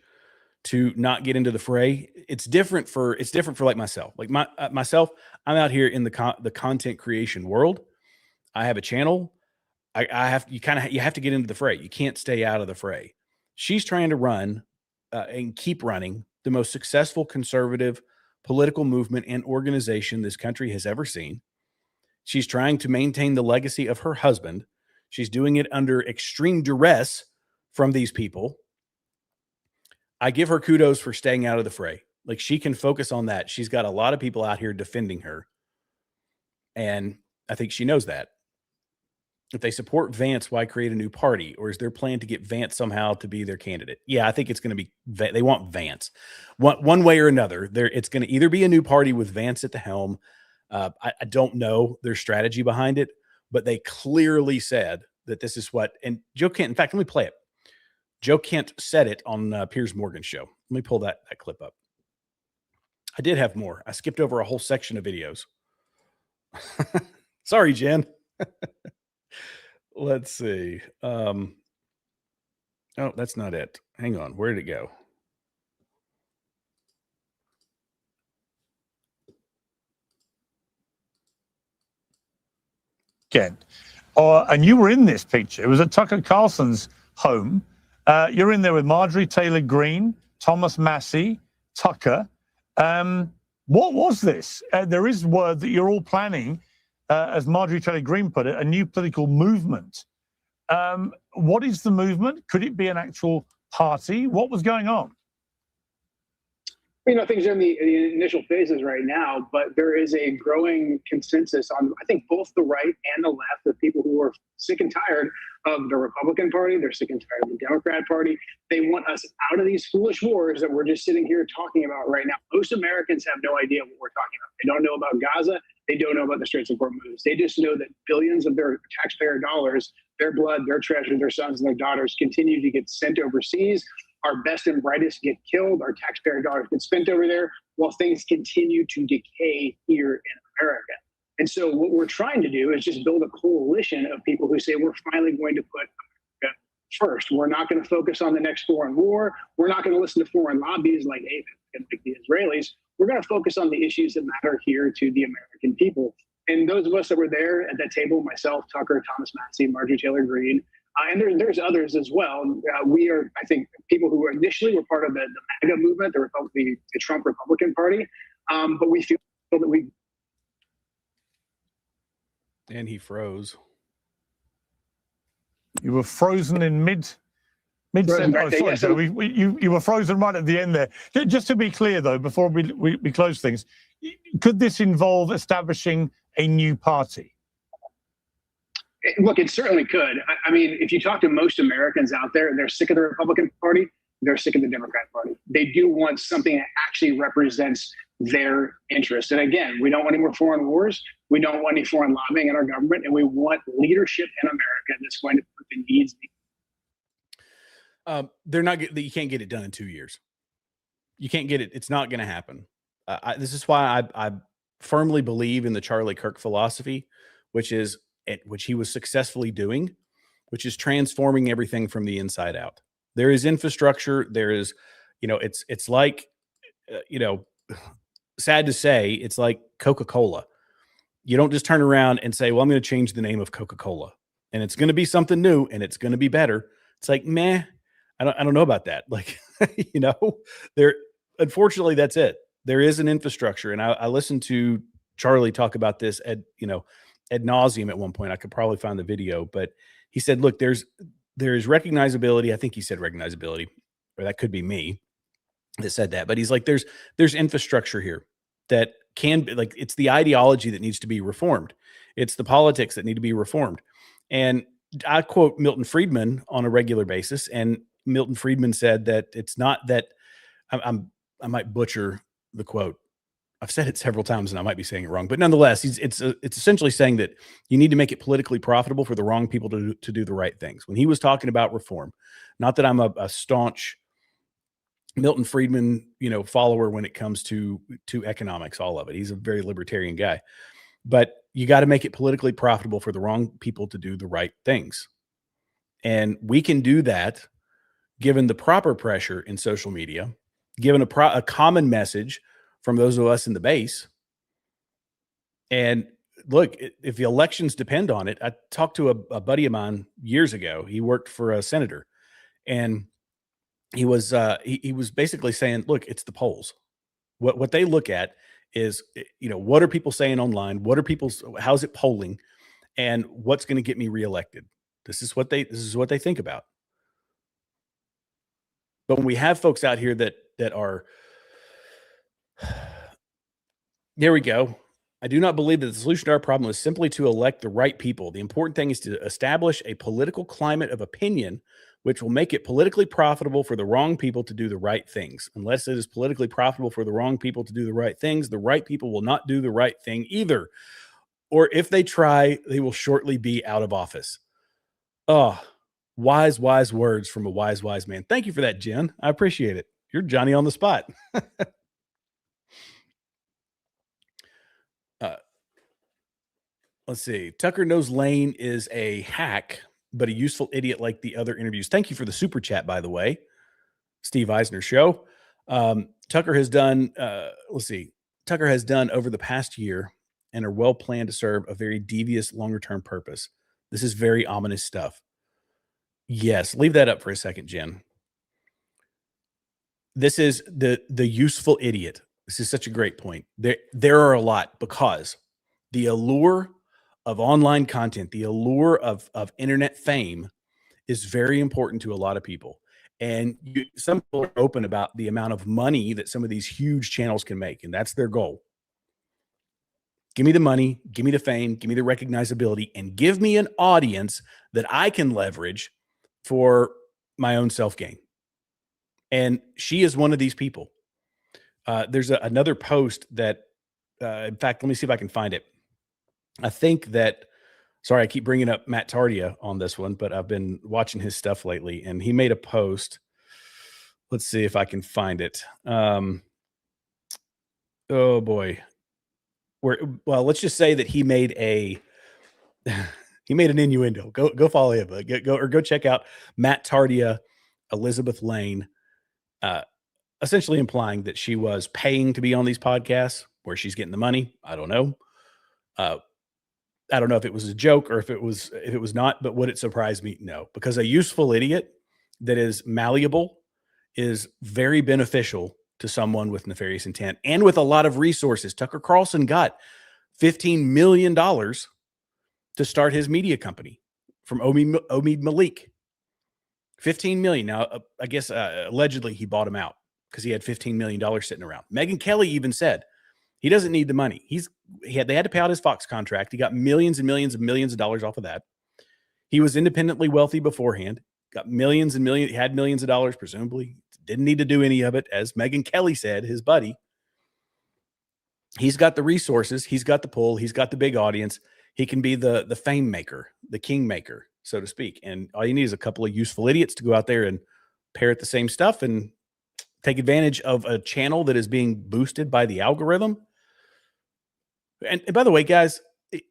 to not get into the fray, it's different for like myself. Like myself, I'm out here in the content creation world. I have a channel. You have to get into the fray. You can't stay out of the fray. She's trying to run and keep running the most successful conservative political movement and organization this country has ever seen. She's trying to maintain the legacy of her husband. She's doing it under extreme duress from these people. I give her kudos for staying out of the fray. Like, she can focus on that. She's got a lot of people out here defending her. And I think she knows that. If they support Vance, why create a new party? Or is their plan to get Vance somehow to be their candidate? Yeah, I think it's going to be, they want Vance. One way or another. It's going to either be a new party with Vance at the helm. I don't know their strategy behind it, but they clearly said that this is what, and Joe Kent, in fact, let me play it. Joe Kent said it on Piers Morgan's show. Let me pull that clip up. I did have more. I skipped over a whole section of videos. Sorry, Jen. Let's see. Oh, that's not it. Hang on. Where did it go?
And you were in this picture. It was at Tucker Carlson's home, You're in there with Marjorie Taylor Greene, Thomas Massey, Tucker. What was this? There is word that you're all planning, as Marjorie Taylor Greene put it, a new political movement. What is the movement? Could it be an actual party? What was going on?
You know, things are in the initial phases right now, but there is a growing consensus on, I think, both the right and the left of people who are sick and tired of the Republican Party. They're sick and tired of the Democrat Party. They want us out of these foolish wars that we're just sitting here talking about right now. Most Americans have no idea what we're talking about. They don't know about Gaza. They don't know about the Straits of Hormuz. They just know that billions of their taxpayer dollars, their blood, their treasure, their sons and their daughters continue to get sent overseas. Our best and brightest get killed. Our taxpayer dollars get spent over there while things continue to decay here in America. And so what we're trying to do is just build a coalition of people who say we're finally going to put America first. We're not going to focus on the next foreign war. We're not going to listen to foreign lobbies like the Israelis. We're going to focus on the issues that matter here to the American people. And those of us that were there at that table, myself, Tucker, Thomas Massey, Marjorie Taylor Greene, and there's others as well. We are, I think, people who initially were part of the MAGA movement, the Trump Republican Party, but we feel that we.
And he froze.
You were frozen in mid sentence. Oh, sorry, yeah, so you were frozen right at the end there. Just to be clear, though, before we close things, could this involve establishing a new party?
Look, it certainly could. I mean, if you talk to most Americans out there, they're sick of the Republican Party. They're sick of the Democrat Party. They do want something that actually represents their interests. And again, we don't want any more foreign wars. We don't want any foreign lobbying in our government. And we want leadership in America that's going to put the needs.
They're not. You can't get it done in 2 years. You can't get it. It's not going to happen. This is why I firmly believe in the Charlie Kirk philosophy, which he was successfully doing, which is transforming everything from the inside out. There is infrastructure. There is, it's like, sad to say, it's like Coca-Cola. You don't just turn around and say, well, I'm going to change the name of Coca-Cola and it's going to be something new and it's going to be better. It's like, meh, I don't know about that. Like, unfortunately, that's it. There is an infrastructure. And I listened to Charlie talk about this ad nauseum at one point. I could probably find the video, but he said, look, there is recognizability. I think he said recognizability, or that could be me that said that, but he's like, there's infrastructure here that can be like, it's the ideology that needs to be reformed. It's the politics that need to be reformed. And I quote Milton Friedman on a regular basis. And Milton Friedman said that it's not that I might butcher the quote. I've said it several times and I might be saying it wrong, but nonetheless, it's essentially saying that you need to make it politically profitable for the wrong people to do the right things. When he was talking about reform, not that I'm a staunch Milton Friedman, follower when it comes to economics, all of it. He's a very libertarian guy, but you got to make it politically profitable for the wrong people to do the right things. And we can do that given the proper pressure in social media, given a common message from those of us in the base. And look, if the elections depend on it, I talked to a buddy of mine years ago. He worked for a senator, and he was basically saying, look, it's the polls. What they look at is, what are people saying online? How's it polling? And what's going to get me reelected? This is what they think about. But when we have folks out here that are, there we go. I do not believe that the solution to our problem is simply to elect the right people. The important thing is to establish a political climate of opinion which will make it politically profitable for the wrong people to do the right things. Unless it is politically profitable for the wrong people to do the right things, the right people will not do the right thing either. Or if they try, they will shortly be out of office. Oh, wise words from a wise man. Thank you for that, Jen. I appreciate it. You're Johnny on the spot. Let's see. Tucker knows Lane is a hack, but a useful idiot like the other interviews. Thank you for the super chat, by the way. Steve Eisner show. Tucker has done, Tucker has done over the past year and are well planned to serve a very devious longer-term purpose. This is very ominous stuff. Yes, leave that up for a second, Jen. This is the useful idiot. This is such a great point. There are a lot, because the allure of online content, the allure of internet fame is very important to a lot of people. And some people are open about the amount of money that some of these huge channels can make, and that's their goal. Give me the money, give me the fame, give me the recognizability, and give me an audience that I can leverage for my own self-gain. And she is one of these people. There's another post that, in fact, let me see if I can find it. I think that, sorry, I keep bringing up Matt Tardia on this one, but I've been watching his stuff lately, and he made a post. Let's see if I can find it. Oh boy. Well, let's just say that he made an innuendo. Go follow him. Go check out Matt Tardia, Elizabeth Lane, essentially implying that she was paying to be on these podcasts. Where she's getting the money, I don't know. I don't know if it was a joke or if it was not, but would it surprise me? No, because a useful idiot that is malleable is very beneficial to someone with nefarious intent and with a lot of resources. Tucker Carlson got $15 million to start his media company from Omid Malik. $15 million. Now, I guess allegedly he bought him out because he had $15 million sitting around. Megyn Kelly even said he doesn't need the money. They had to pay out his Fox contract. He got millions and millions and millions of dollars off of that. He was independently wealthy beforehand, got millions and millions, had millions of dollars, presumably. Didn't need to do any of it. As Megyn Kelly said, his buddy, he's got the resources. He's got the pull. He's got the big audience. He can be the fame maker, the king maker, so to speak. And all you need is a couple of useful idiots to go out there and parrot the same stuff and take advantage of a channel that is being boosted by the algorithm. And by the way, guys,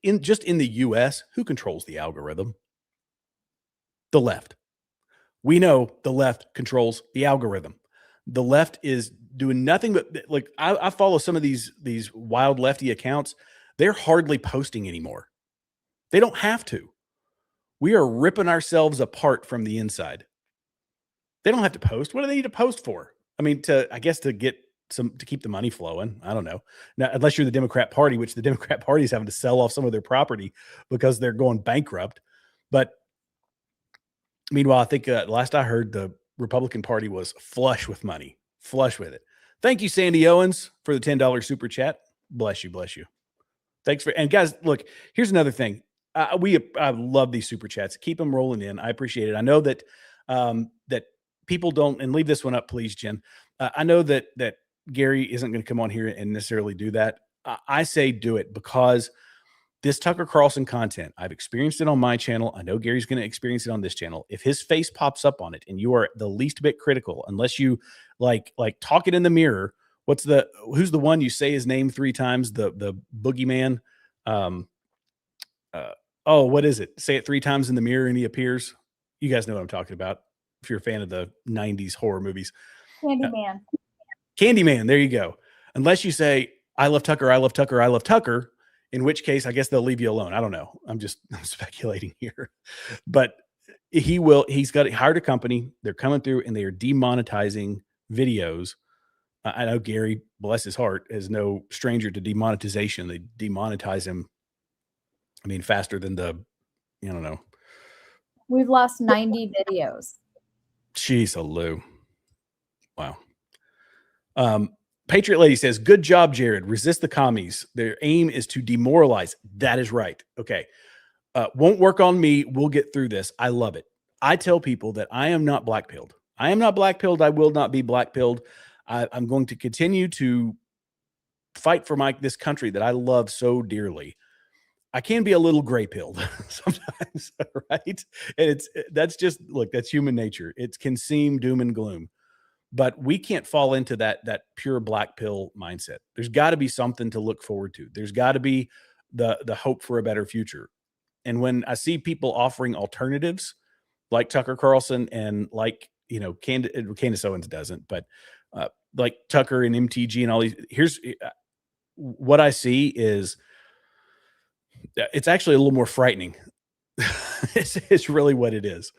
in the US, who controls the algorithm? The left. We know the left controls the algorithm. The left is doing nothing but, like, I follow some of these wild lefty accounts. They're hardly posting anymore. They don't have to. We are ripping ourselves apart from the inside. They don't have to post. What do they need to post for? I mean, to keep the money flowing. I don't know. Now, unless you're the Democrat Party, which the Democrat Party is having to sell off some of their property because they're going bankrupt. But meanwhile, I think last I heard, the Republican Party was flush with money, flush with it. Thank you, Sandy Owens, for the $10 super chat. Bless you, bless you. Thanks and guys, look, here's another thing. I love these super chats. Keep them rolling in. I appreciate it. I know that that people don't, and leave this one up, please, Jen. I know that Gary isn't going to come on here and necessarily do that. I say do it because this Tucker Carlson content, I've experienced it on my channel. I know Gary's going to experience it on this channel. If his face pops up on it and you are the least bit critical, unless you like talk it in the mirror, who's the one you say his name 3 times? The boogeyman. What is it? Say it 3 times in the mirror and he appears. You guys know what I'm talking about. If you're a fan of the 90s horror movies.
Candyman.
Candyman. There you go. Unless you say, I love Tucker, I love Tucker, I love Tucker, in which case I guess they'll leave you alone. I don't know. I'm speculating here, but he's hired a company. They're coming through and they are demonetizing videos. I know Gary, bless his heart, is no stranger to demonetization. They demonetize him. I mean, faster than I don't know.
We've lost 90 videos.
Jeez, Lou. Wow. Patriot Lady says, good job, Jared. Resist the commies. Their aim is to demoralize. That is right. Okay. Won't work on me. We'll get through this. I love it. I tell people that I am not black-pilled. I am not black-pilled. I will not be black-pilled. I'm going to continue to fight for this country that I love so dearly. I can be a little gray-pilled sometimes, right? And that's human nature. It can seem doom and gloom. But we can't fall into that pure black pill mindset. There's got to be something to look forward to. There's got to be the hope for a better future. And when I see people offering alternatives like Tucker Carlson and like, Candace Owens doesn't, but like Tucker and MTG and all these, here's what I see is it's actually a little more frightening. It's really what it is.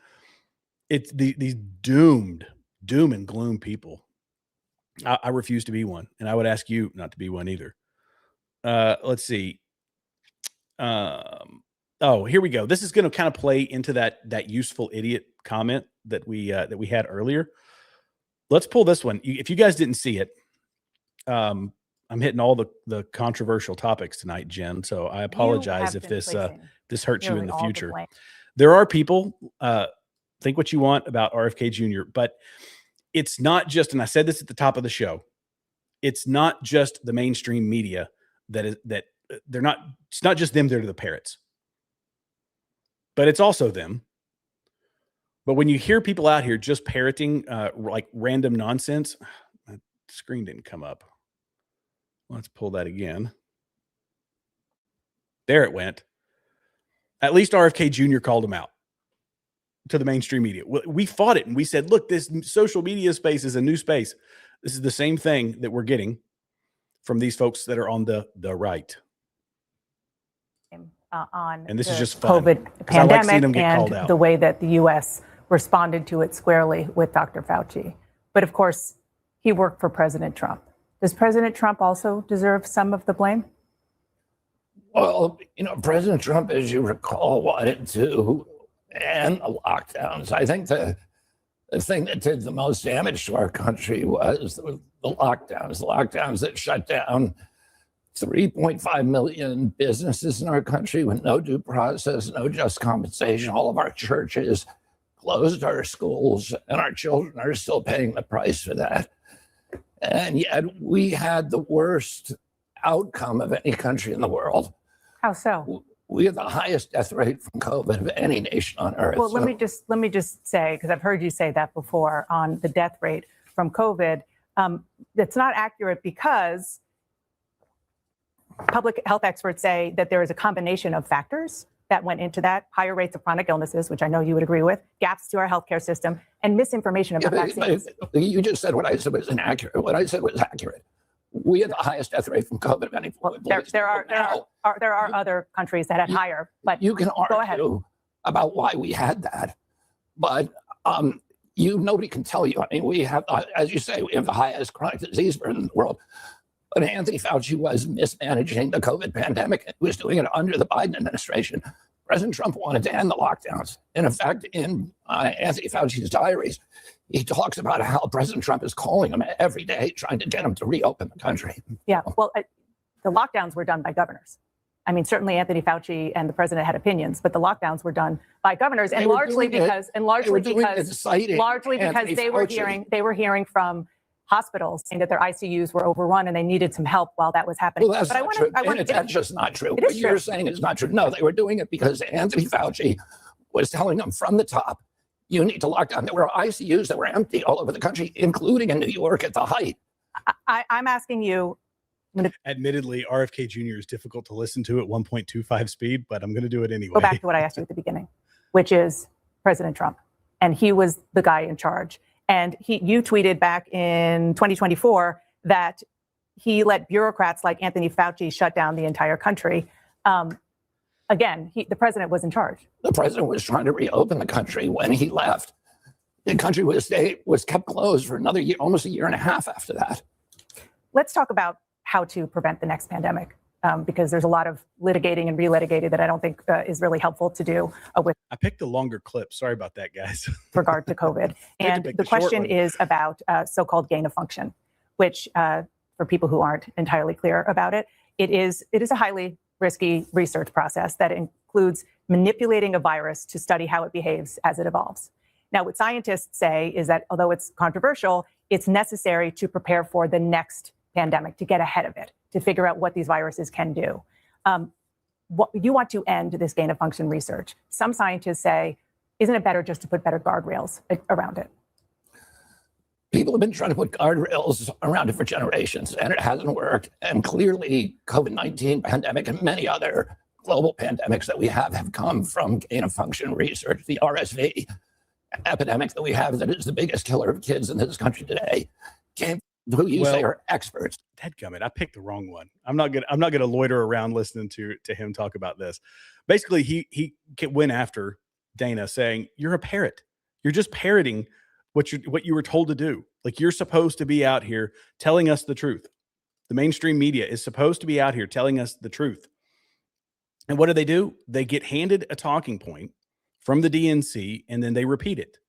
It's these doom and gloom people. I refuse to be one, and I would ask you not to be one either. Let's see. Oh, here we go. This is going to kind of play into that useful idiot comment that we had earlier. Let's pull this one. If you guys didn't see it, I'm hitting all the controversial topics tonight, Jen. So I apologize if this hurts you in the future. There are people, think what you want about RFK Jr., but it's not just, and I said this at the top of the show, it's not just the mainstream media that they're not, it's not just them that are the parrots, but it's also them. But when you hear people out here just parroting like random nonsense, my screen didn't come up. Let's pull that again. There it went. At least RFK Jr. called him out to the mainstream media. We fought it and we said, look, this social media space is a new space. This is the same thing that we're getting from these folks that are on the right. And this is just fun.
COVID pandemic and the way that the U.S. responded to it squarely with Dr. Fauci. But of course, he worked for President Trump. Does President Trump also deserve some of the blame?
Well, President Trump, as you recall, wanted to end the lockdowns. I think the thing that did the most damage to our country was the lockdowns that shut down 3.5 million businesses in our country with no due process, no just compensation. All of our churches closed, our schools, and our children are still paying the price for that. And yet we had the worst outcome of any country in the world.
How so?
We have the highest death rate from COVID of any nation on earth.
Well, let me just say, because I've heard you say that before on the death rate from COVID, that's not accurate because public health experts say that there is a combination of factors that went into that: higher rates of chronic illnesses, which I know you would agree with, gaps to our healthcare system, and misinformation about vaccines.
You just said what I said was inaccurate. What I said was accurate. We had the highest death rate from COVID of any.
Well, there are other countries that had higher, but
you can argue about why we had that, but nobody can tell you. I mean, we have, as you say, we have the highest chronic disease burden in the world. But Anthony Fauci was mismanaging the COVID pandemic. He was doing it under the Biden administration. President Trump wanted to end the lockdowns. And in fact, in Anthony Fauci's diaries, he talks about how President Trump is calling him every day, trying to get him to reopen the country.
Yeah, well, the lockdowns were done by governors. I mean, certainly Anthony Fauci and the president had opinions, but the lockdowns were done by governors, and largely because they were hearing from hospitals saying that their ICUs were overrun and they needed some help while that was happening.
Well, that's not true. That's just not true. What you're saying is not true. No, they were doing it because Anthony Fauci was telling them from the top, you need to lock down. There were ICUs that were empty all over the country, including in New York at the height.
I'm asking you.
Admittedly, RFK Jr. is difficult to listen to at 1.25 speed, but I'm going to do it anyway.
Go back to what I asked you at the beginning, which is President Trump. And he was the guy in charge. And you tweeted back in 2024 that he let bureaucrats like Anthony Fauci shut down the entire country. Again, the president was in charge.
The president was trying to reopen the country when he left. The country was kept closed for another year, almost a year and a half after that.
Let's talk about how to prevent the next pandemic, because there's a lot of litigating and relitigating that I don't think is really helpful to do with.
I picked a longer clip. Sorry about that, guys.
Regard to COVID. And the question is about so-called gain of function, which for people who aren't entirely clear about it, it is a highly risky research process that includes manipulating a virus to study how it behaves as it evolves. Now, what scientists say is that although it's controversial, it's necessary to prepare for the next pandemic, to get ahead of it, to figure out what these viruses can do. You want to end this gain of function research. Some scientists say, isn't it better just to put better guardrails around it?
People have been trying to put guardrails around it for generations, and it hasn't worked. And clearly, COVID-19 pandemic and many other global pandemics that we have come from gain of function research. The RSV epidemic that we have, that is the biggest killer of kids in this country today, came who you say are experts.
Dadgummit, I picked the wrong one. I'm not gonna loiter around listening to him talk about this. Basically, he went after Dana saying, "You're a parrot. You're just parroting what you were told to do. Like, you're supposed to be out here telling us the truth. The mainstream media is supposed to be out here telling us the truth. And what do? They get handed a talking point from the DNC, and then they repeat it.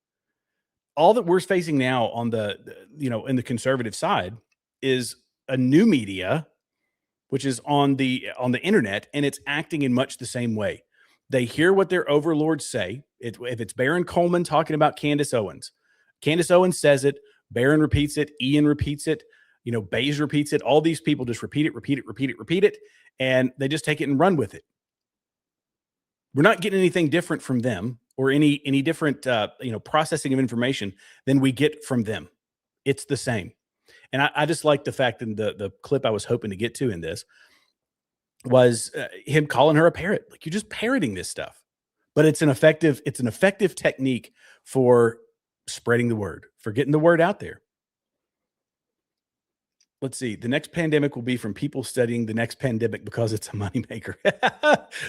All that we're facing now on in the conservative side is a new media, which is on the internet, and it's acting in much the same way. They hear what their overlords say. If it's Baron Coleman talking about Candace Owens says it, Baron repeats it, Ian repeats it, Bays repeats it. All these people just repeat it, and they just take it and run with it. We're not getting anything different from them, or any different processing of information than we get from them. It's the same. And I just like the fact that the clip I was hoping to get to in this was him calling her a parrot. Like, you're just parroting this stuff. But it's an effective technique for spreading the word, for getting the word out there. Let's see. The next pandemic will be from people studying the next pandemic because it's a moneymaker.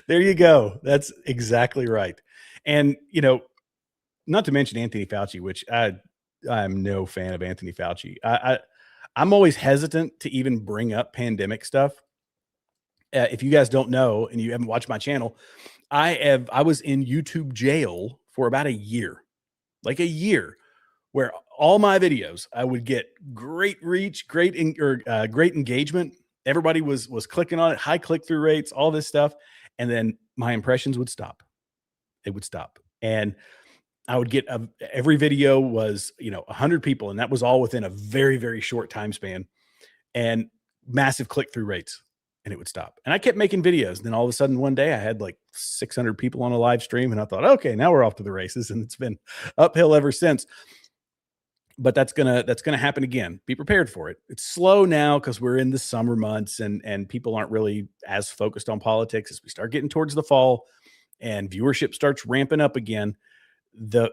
There you go. That's exactly right. And, not to mention Anthony Fauci, which I'm no fan of Anthony Fauci. I'm always hesitant to even bring up pandemic stuff. If you guys don't know and you haven't watched my channel, I was in YouTube jail for about a year, where all my videos, I would get great reach, great engagement. Everybody was clicking on it, high click-through rates, all this stuff. And then my impressions would stop. It would stop. And I would get every video was, 100 people. And that was all within a very, very short time span, and massive click-through rates, and it would stop. And I kept making videos. And then all of a sudden one day I had like 600 people on a live stream, and I thought, okay, now we're off to the races. And it's been uphill ever since. But that's gonna happen again. Be prepared for it. It's slow now because we're in the summer months, and people aren't really as focused on politics. As we start getting towards the fall and viewership starts ramping up again, the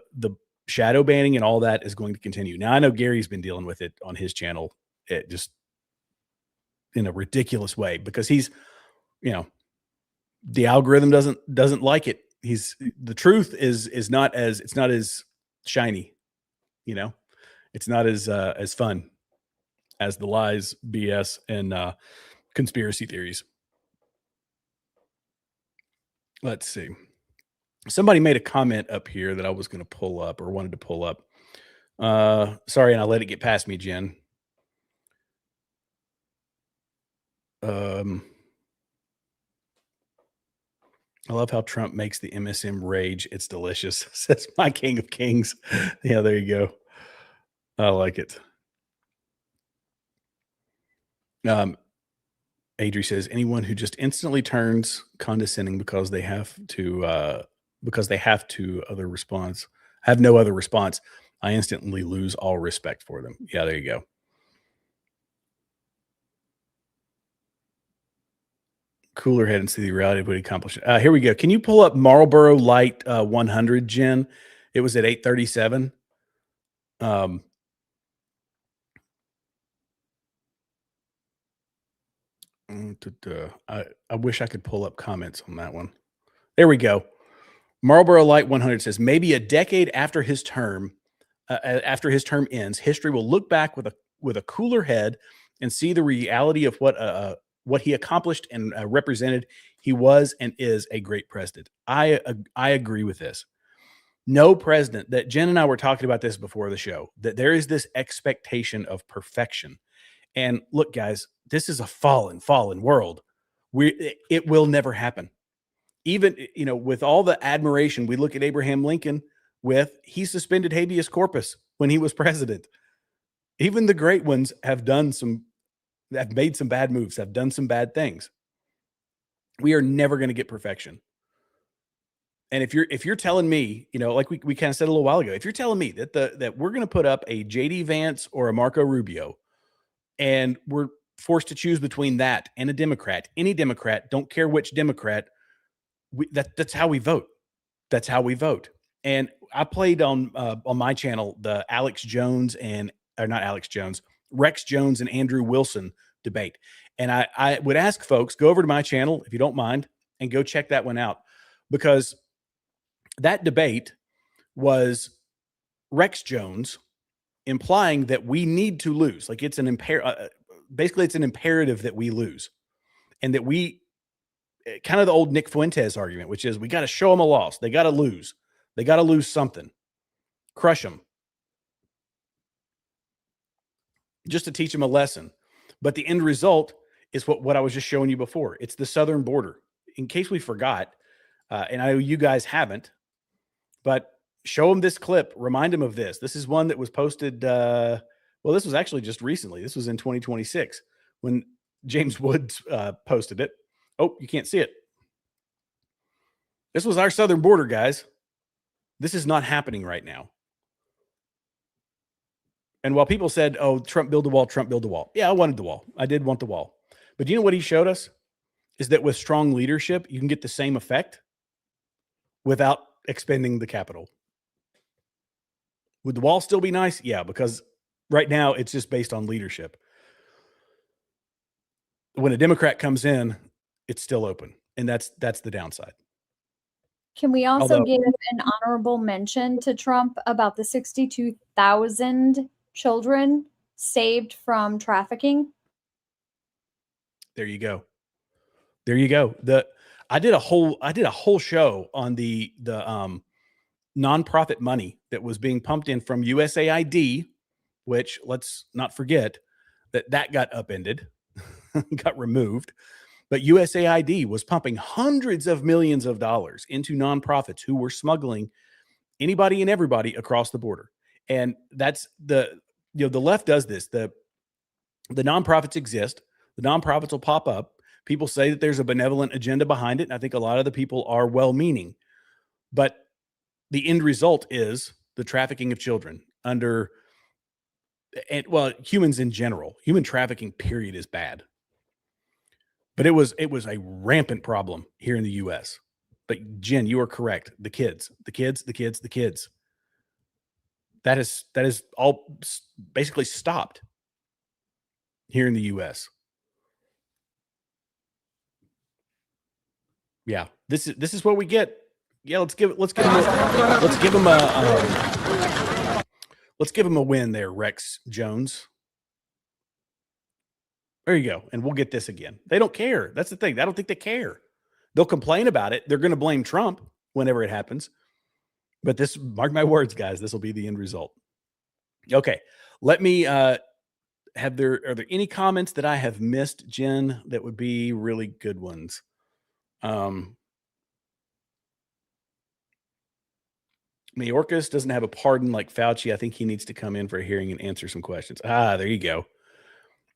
shadow banning and all that is going to continue. Now, I know Gary's been dealing with it on his channel, just in a ridiculous way, because he's, the algorithm doesn't like it. The truth is not as shiny, It's not as fun as the lies, BS, and conspiracy theories. Let's see. Somebody made a comment up here that I was going to pull up, or wanted to pull up. Sorry, and I let it get past me, Jen. I love how Trump makes the MSM rage. It's delicious, says my King of Kings. Yeah, there you go. I like it. Adri says, anyone who just instantly turns condescending because they have no other response, I instantly lose all respect for them. Yeah, there you go. Cooler head and see the reality of what he accomplished. Here we go. Can you pull up Marlboro Light 100, Jen? It was at 8:37. I wish I could pull up comments on that one. There we go. Marlboro Light 100 says, maybe a decade after his term ends, history will look back with a cooler head and see the reality of what he accomplished and represented. He was and is a great president. I agree with this. No president, that Jen and I were talking about this before the show, that there is this expectation of perfection. And look, guys, this is a fallen world. It will never happen. Even, with all the admiration we look at Abraham Lincoln with, he suspended habeas corpus when he was president. Even the great ones have made some bad moves, have done some bad things. We are never going to get perfection. And if you're telling me, like we kind of said a little while ago, if you're telling me that we're going to put up a JD Vance or a Marco Rubio, and we're forced to choose between that and a Democrat, any Democrat, don't care which Democrat, that's how we vote. That's how we vote. And I played on my channel the Rex Jones and Andrew Wilson debate. And I would ask folks, go over to my channel if you don't mind, and go check that one out, because that debate was Rex Jones, implying that we need to lose. Like it's an basically it's an imperative that we lose, and that we kind of the old Nick Fuentes argument, which is we got to show them a loss. They got to lose. They got to lose something. Crush them. Just to teach them a lesson. But the end result is what I was just showing you before. It's the southern border. In case we forgot, and I know you guys haven't, but show them this clip. Remind them of this. This is one that was posted. Well, this was actually just recently. This was in 2026 when James Woods posted it. Oh, you can't see it. This was our southern border, guys. This is not happening right now. And while people said, oh, Trump build the wall, Trump build the wall. Yeah, I wanted the wall. I did want the wall. But you know what he showed us? Is that with strong leadership, you can get the same effect without expending the capital. Would the wall still be nice? Yeah, because right now it's just based on leadership. When a Democrat comes in, it's still open. And that's the downside.
Can we also give an honorable mention to Trump about the 62,000 children saved from trafficking?
There you go. There you go. I did a whole show on the nonprofit money that was being pumped in from USAID, which let's not forget that got upended, got removed. But USAID was pumping hundreds of millions of dollars into nonprofits who were smuggling anybody and everybody across the border. And that's the left does this. The nonprofits exist. The nonprofits will pop up. People say that there's a benevolent agenda behind it. And I think a lot of the people are well-meaning. But the end result is the trafficking of children humans in general. Human trafficking, period, is bad. But it was a rampant problem here in the U.S. But Jen, you are correct. The kids. That is all basically stopped here in the U.S. Yeah, this is what we get. Yeah, let's give him a win there, Rex Jones. There you go. And we'll get this again. They don't care. That's the thing. I don't think they care. They'll complain about it. They're going to blame Trump whenever it happens. But this, mark my words, guys, this will be the end result. Okay. Let me, are there any comments that I have missed, Jen, that would be really good ones? Mayorkas doesn't have a pardon like Fauci. I think he needs to come in for a hearing and answer some questions. There you go.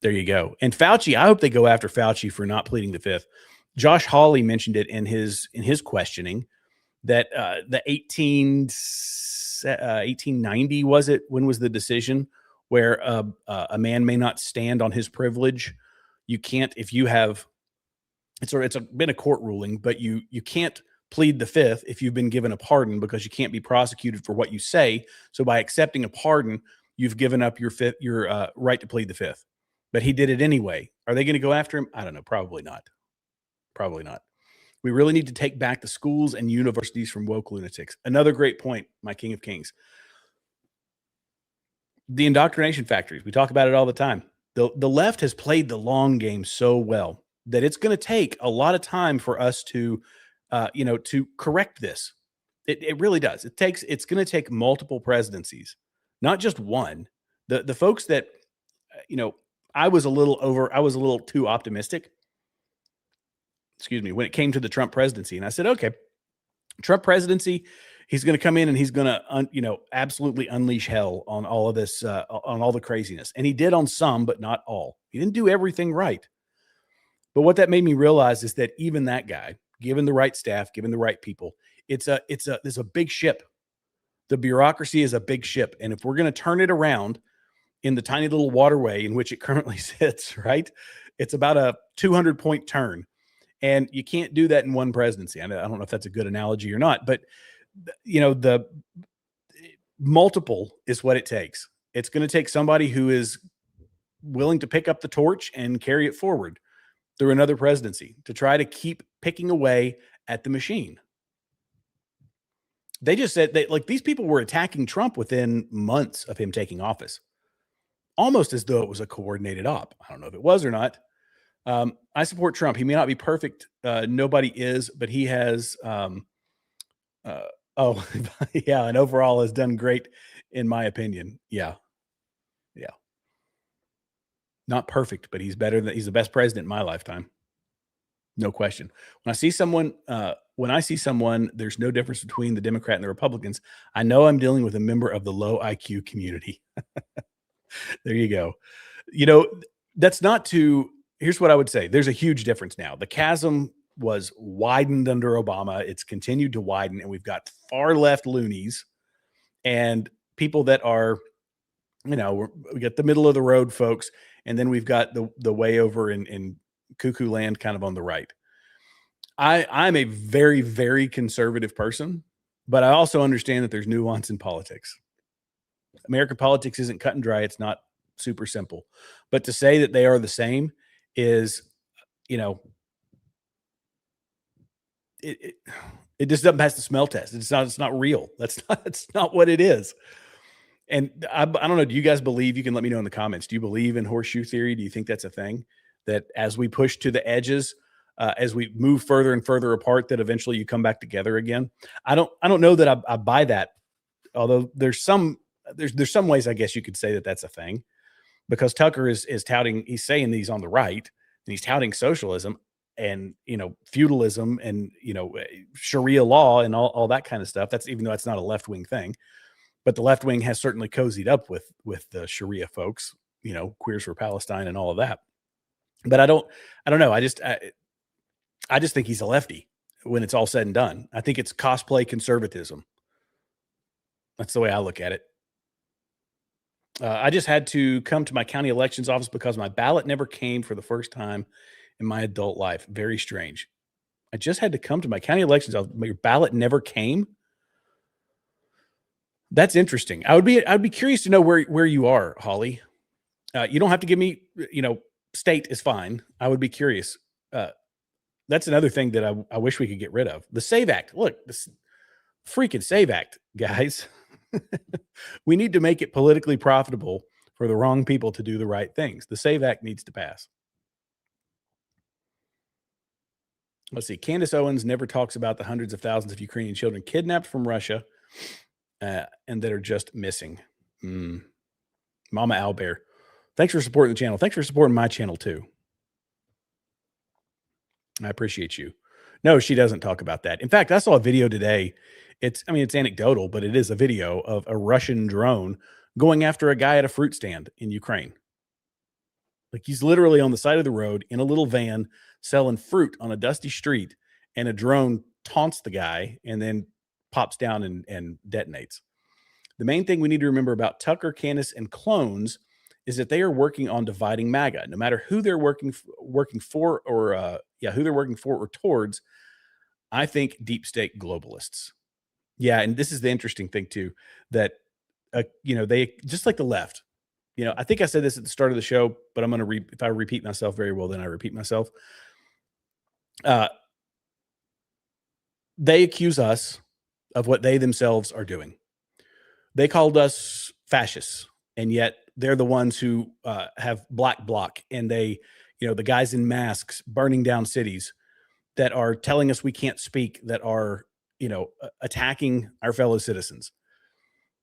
There you go. And Fauci, I hope they go after Fauci for not pleading the fifth. Josh Hawley mentioned it in his questioning that the 1890, was it? When was the decision where a man may not stand on his privilege? You can't, if you have, it's been a court ruling, but you can't plead the fifth if you've been given a pardon, because you can't be prosecuted for what you say. So by accepting a pardon, you've given up your right to plead the fifth. But he did it anyway. Are they going to go after him? I don't know. Probably not. Probably not. We really need to take back the schools and universities from woke lunatics. Another great point, my King of Kings. The indoctrination factories. We talk about it all the time. The left has played the long game so well that it's going to take a lot of time for us to correct this. It really does. It's going to take multiple presidencies, not just one. The folks that, I was a little too optimistic, when it came to the Trump presidency. And I said, okay, Trump presidency, he's going to come in and he's going to, absolutely unleash hell on all of this, on all the craziness. And he did on some, but not all. He didn't do everything right. But what that made me realize is that even that guy, given the right staff, given the right people, there's a big ship. The bureaucracy is a big ship. And if we're going to turn it around in the tiny little waterway in which it currently sits, right? It's about a 200-point turn. And you can't do that in one presidency. I don't know if that's a good analogy or not, but the multiple is what it takes. It's going to take somebody who is willing to pick up the torch and carry it forward through another presidency to try to keep picking away at the machine. They just said that like these people were attacking Trump within months of him taking office, almost as though it was a coordinated op. I don't know if it was or not. I support Trump. He may not be perfect. Nobody is, but he has, yeah, and overall has done great in my opinion. Yeah. Not perfect, but he's better than he's the best president in my lifetime. No question. When I see someone, there's no difference between the Democrat and the Republicans. I know I'm dealing with a member of the low IQ community. There you go. You know, that's not to, here's what I would say. There's a huge difference now. The chasm was widened under Obama. It's continued to widen, and we've got far left loonies and people that are, you know, we got the middle of the road folks. And then we've got the way over in cuckoo land kind of on the right. I'm a very, very conservative person, but I also understand that there's nuance in politics. American politics isn't cut and dry. It's not super simple. But to say that they are the same is, you know, it just doesn't pass the smell test. It's not real. That's not what it is. And I don't know. Do you guys believe? You can let me know in the comments. Do you believe in horseshoe theory? Do you think that's a thing? That as we push to the edges, as we move further and further apart, that eventually you come back together again? I don't know that I buy that. Although there's some ways I guess you could say that that's a thing, because Tucker is touting. He's saying he's on the right and he's touting socialism and, you know, feudalism and, you know, Sharia law and all that kind of stuff. That's even though it's not a left wing thing. But the left wing has certainly cozied up with the Sharia folks, you know, Queers for Palestine and all of that. But I don't know. I just think he's a lefty when it's all said and done. I think it's cosplay conservatism. That's the way I look at it. I just had to come to my county elections office because my ballot never came for the first time in my adult life. Very strange. I just had to come to my county elections office. Your ballot never came. That's interesting. I'd be curious to know where you are, Holly. You don't have to give me, you know, state is fine. I would be curious. That's another thing that I wish we could get rid of. The SAVE Act. Look, this freaking SAVE Act, guys. We need to make it politically profitable for the wrong people to do the right things. The SAVE Act needs to pass. Let's see. Candace Owens never talks about the hundreds of thousands of Ukrainian children kidnapped from Russia and that are just missing. Mama Owlbear. Thanks for supporting the channel. Thanks for supporting my channel too. I appreciate you. No, she doesn't talk about that. In fact, I saw a video today. It's anecdotal, but it is a video of a Russian drone going after a guy at a fruit stand in Ukraine. Like he's literally on the side of the road in a little van selling fruit on a dusty street, and a drone taunts the guy and then pops down and detonates. The main thing we need to remember about Tucker, Candace, and clones is that they are working on dividing MAGA. No matter who they're working for or towards, I think deep state globalists. Yeah, and this is the interesting thing too, that you know, they just like the left. You know, I think I said this at the start of the show, but I'm going to if I repeat myself very well, then I repeat myself. They accuse us of what they themselves are doing. They called us fascists, and yet they're the ones who have black bloc, and they, you know, the guys in masks burning down cities that are telling us we can't speak, that are, you know, attacking our fellow citizens.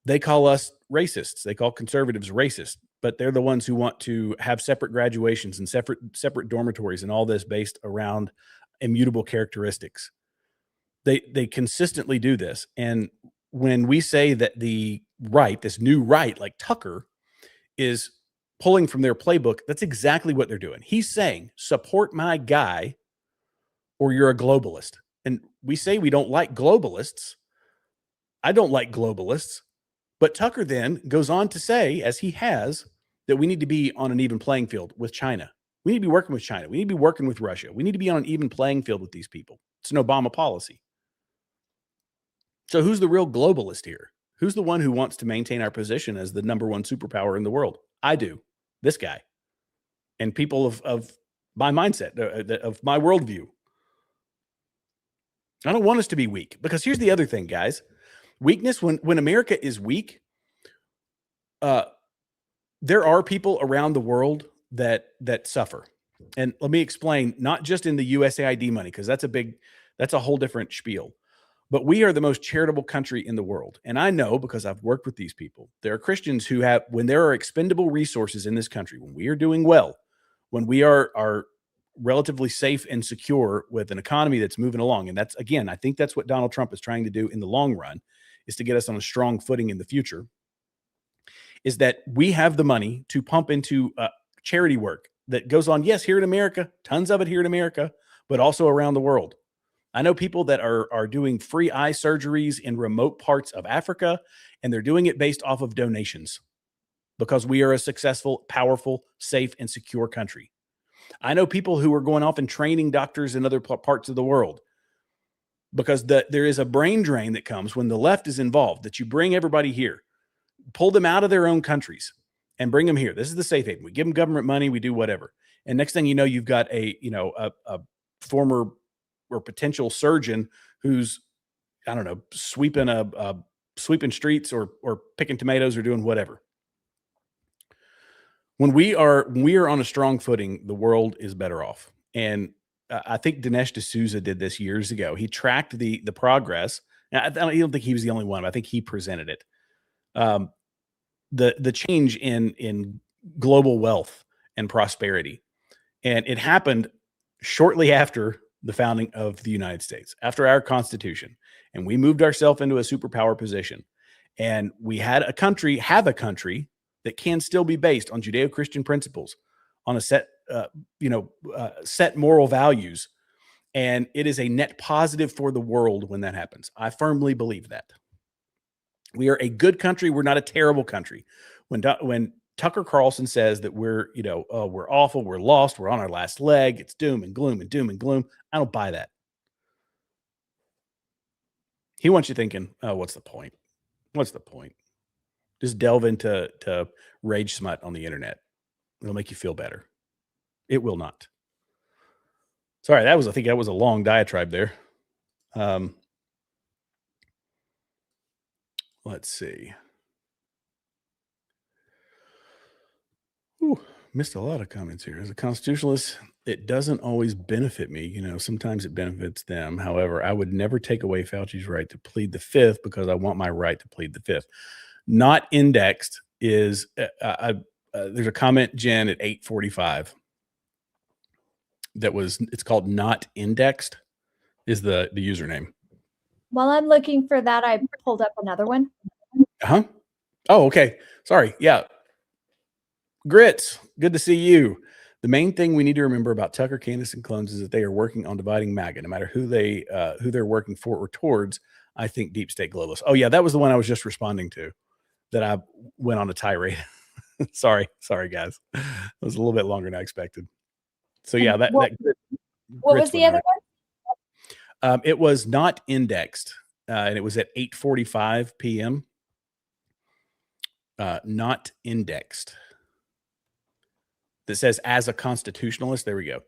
They call us racists. They call conservatives racist, but they're the ones who want to have separate graduations and separate dormitories and all this based around immutable characteristics. They consistently do this. And when we say that the right, this new right, like Tucker, is pulling from their playbook, that's exactly what they're doing. He's saying, support my guy or you're a globalist. And we say we don't like globalists. I don't like globalists. But Tucker then goes on to say, as he has, that we need to be on an even playing field with China. We need to be working with China. We need to be working with Russia. We need to be on an even playing field with these people. It's an Obama policy. So who's the real globalist here? Who's the one who wants to maintain our position as the number one superpower in the world? I do. This guy. And people of my mindset, of my worldview. I don't want us to be weak, because here's the other thing, guys. Weakness, when America is weak, there are people around the world that suffer. And let me explain, not just in the USAID money, because that's a whole different spiel. But we are the most charitable country in the world. And I know, because I've worked with these people, there are Christians who have, when there are expendable resources in this country, when we are doing well, when we are relatively safe and secure with an economy that's moving along. And that's, again, I think that's what Donald Trump is trying to do in the long run, is to get us on a strong footing in the future, is that we have the money to pump into charity work that goes on, yes, here in America, tons of it here in America, but also around the world. I know people that are doing free eye surgeries in remote parts of Africa, and they're doing it based off of donations because we are a successful, powerful, safe, and secure country. I know people who are going off and training doctors in other parts of the world because there is a brain drain that comes when the left is involved, that you bring everybody here, pull them out of their own countries and bring them here. This is the safe haven. We give them government money. We do whatever. And next thing you know, you've got a former or potential surgeon who's, I don't know, sweeping streets or picking tomatoes or doing whatever. When we are on a strong footing, the world is better off. And I think Dinesh D'Souza did this years ago. He tracked the progress. I don't think he was the only one, but I think he presented it. The change in global wealth and prosperity. And it happened shortly after the founding of the United States, after our Constitution. And we moved ourselves into a superpower position. And we have a country that can still be based on Judeo-Christian principles, on a set moral values. And it is a net positive for the world when that happens. I firmly believe that. We are a good country. We're not a terrible country. When Tucker Carlson says that we're awful, we're lost, we're on our last leg, it's doom and gloom and doom and gloom, I don't buy that. He wants you thinking, oh, what's the point? What's the point? Just delve into rage smut on the internet. It'll make you feel better. It will not. Sorry, I think that was a long diatribe there. Let's see. Ooh, missed a lot of comments here. As a constitutionalist, it doesn't always benefit me. Sometimes it benefits them. However, I would never take away Fauci's right to plead the fifth because I want my right to plead the fifth. Not indexed is, there's a comment, Jen, at 8:45 it's called not indexed is the username.
While I'm looking for that, I pulled up another one.
Oh, okay. Sorry. Yeah. Grits, good to see you. The main thing we need to remember about Tucker, Candace, and clones is that they are working on dividing MAGA, no matter who they're working for or towards. I think deep state globalists. Oh yeah, that was the one I was just responding to, that I went on a tirade. sorry, guys. It was a little bit longer than I expected. So yeah, what
was the other one?
It was not indexed, and it was at 8:45 p.m. Not indexed. That says, as a constitutionalist, there we go.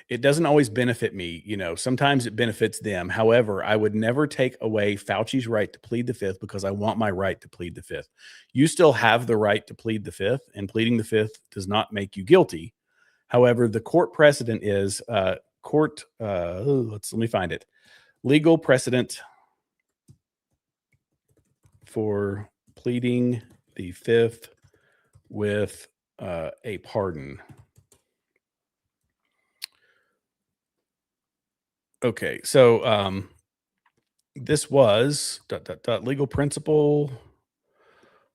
It doesn't always benefit me. Sometimes it benefits them. However, I would never take away Fauci's right to plead the fifth because I want my right to plead the fifth. You still have the right to plead the fifth, and pleading the fifth does not make you guilty. However, the court precedent is let me find it. Legal precedent for pleading the fifth with a pardon. Okay, so this was legal principle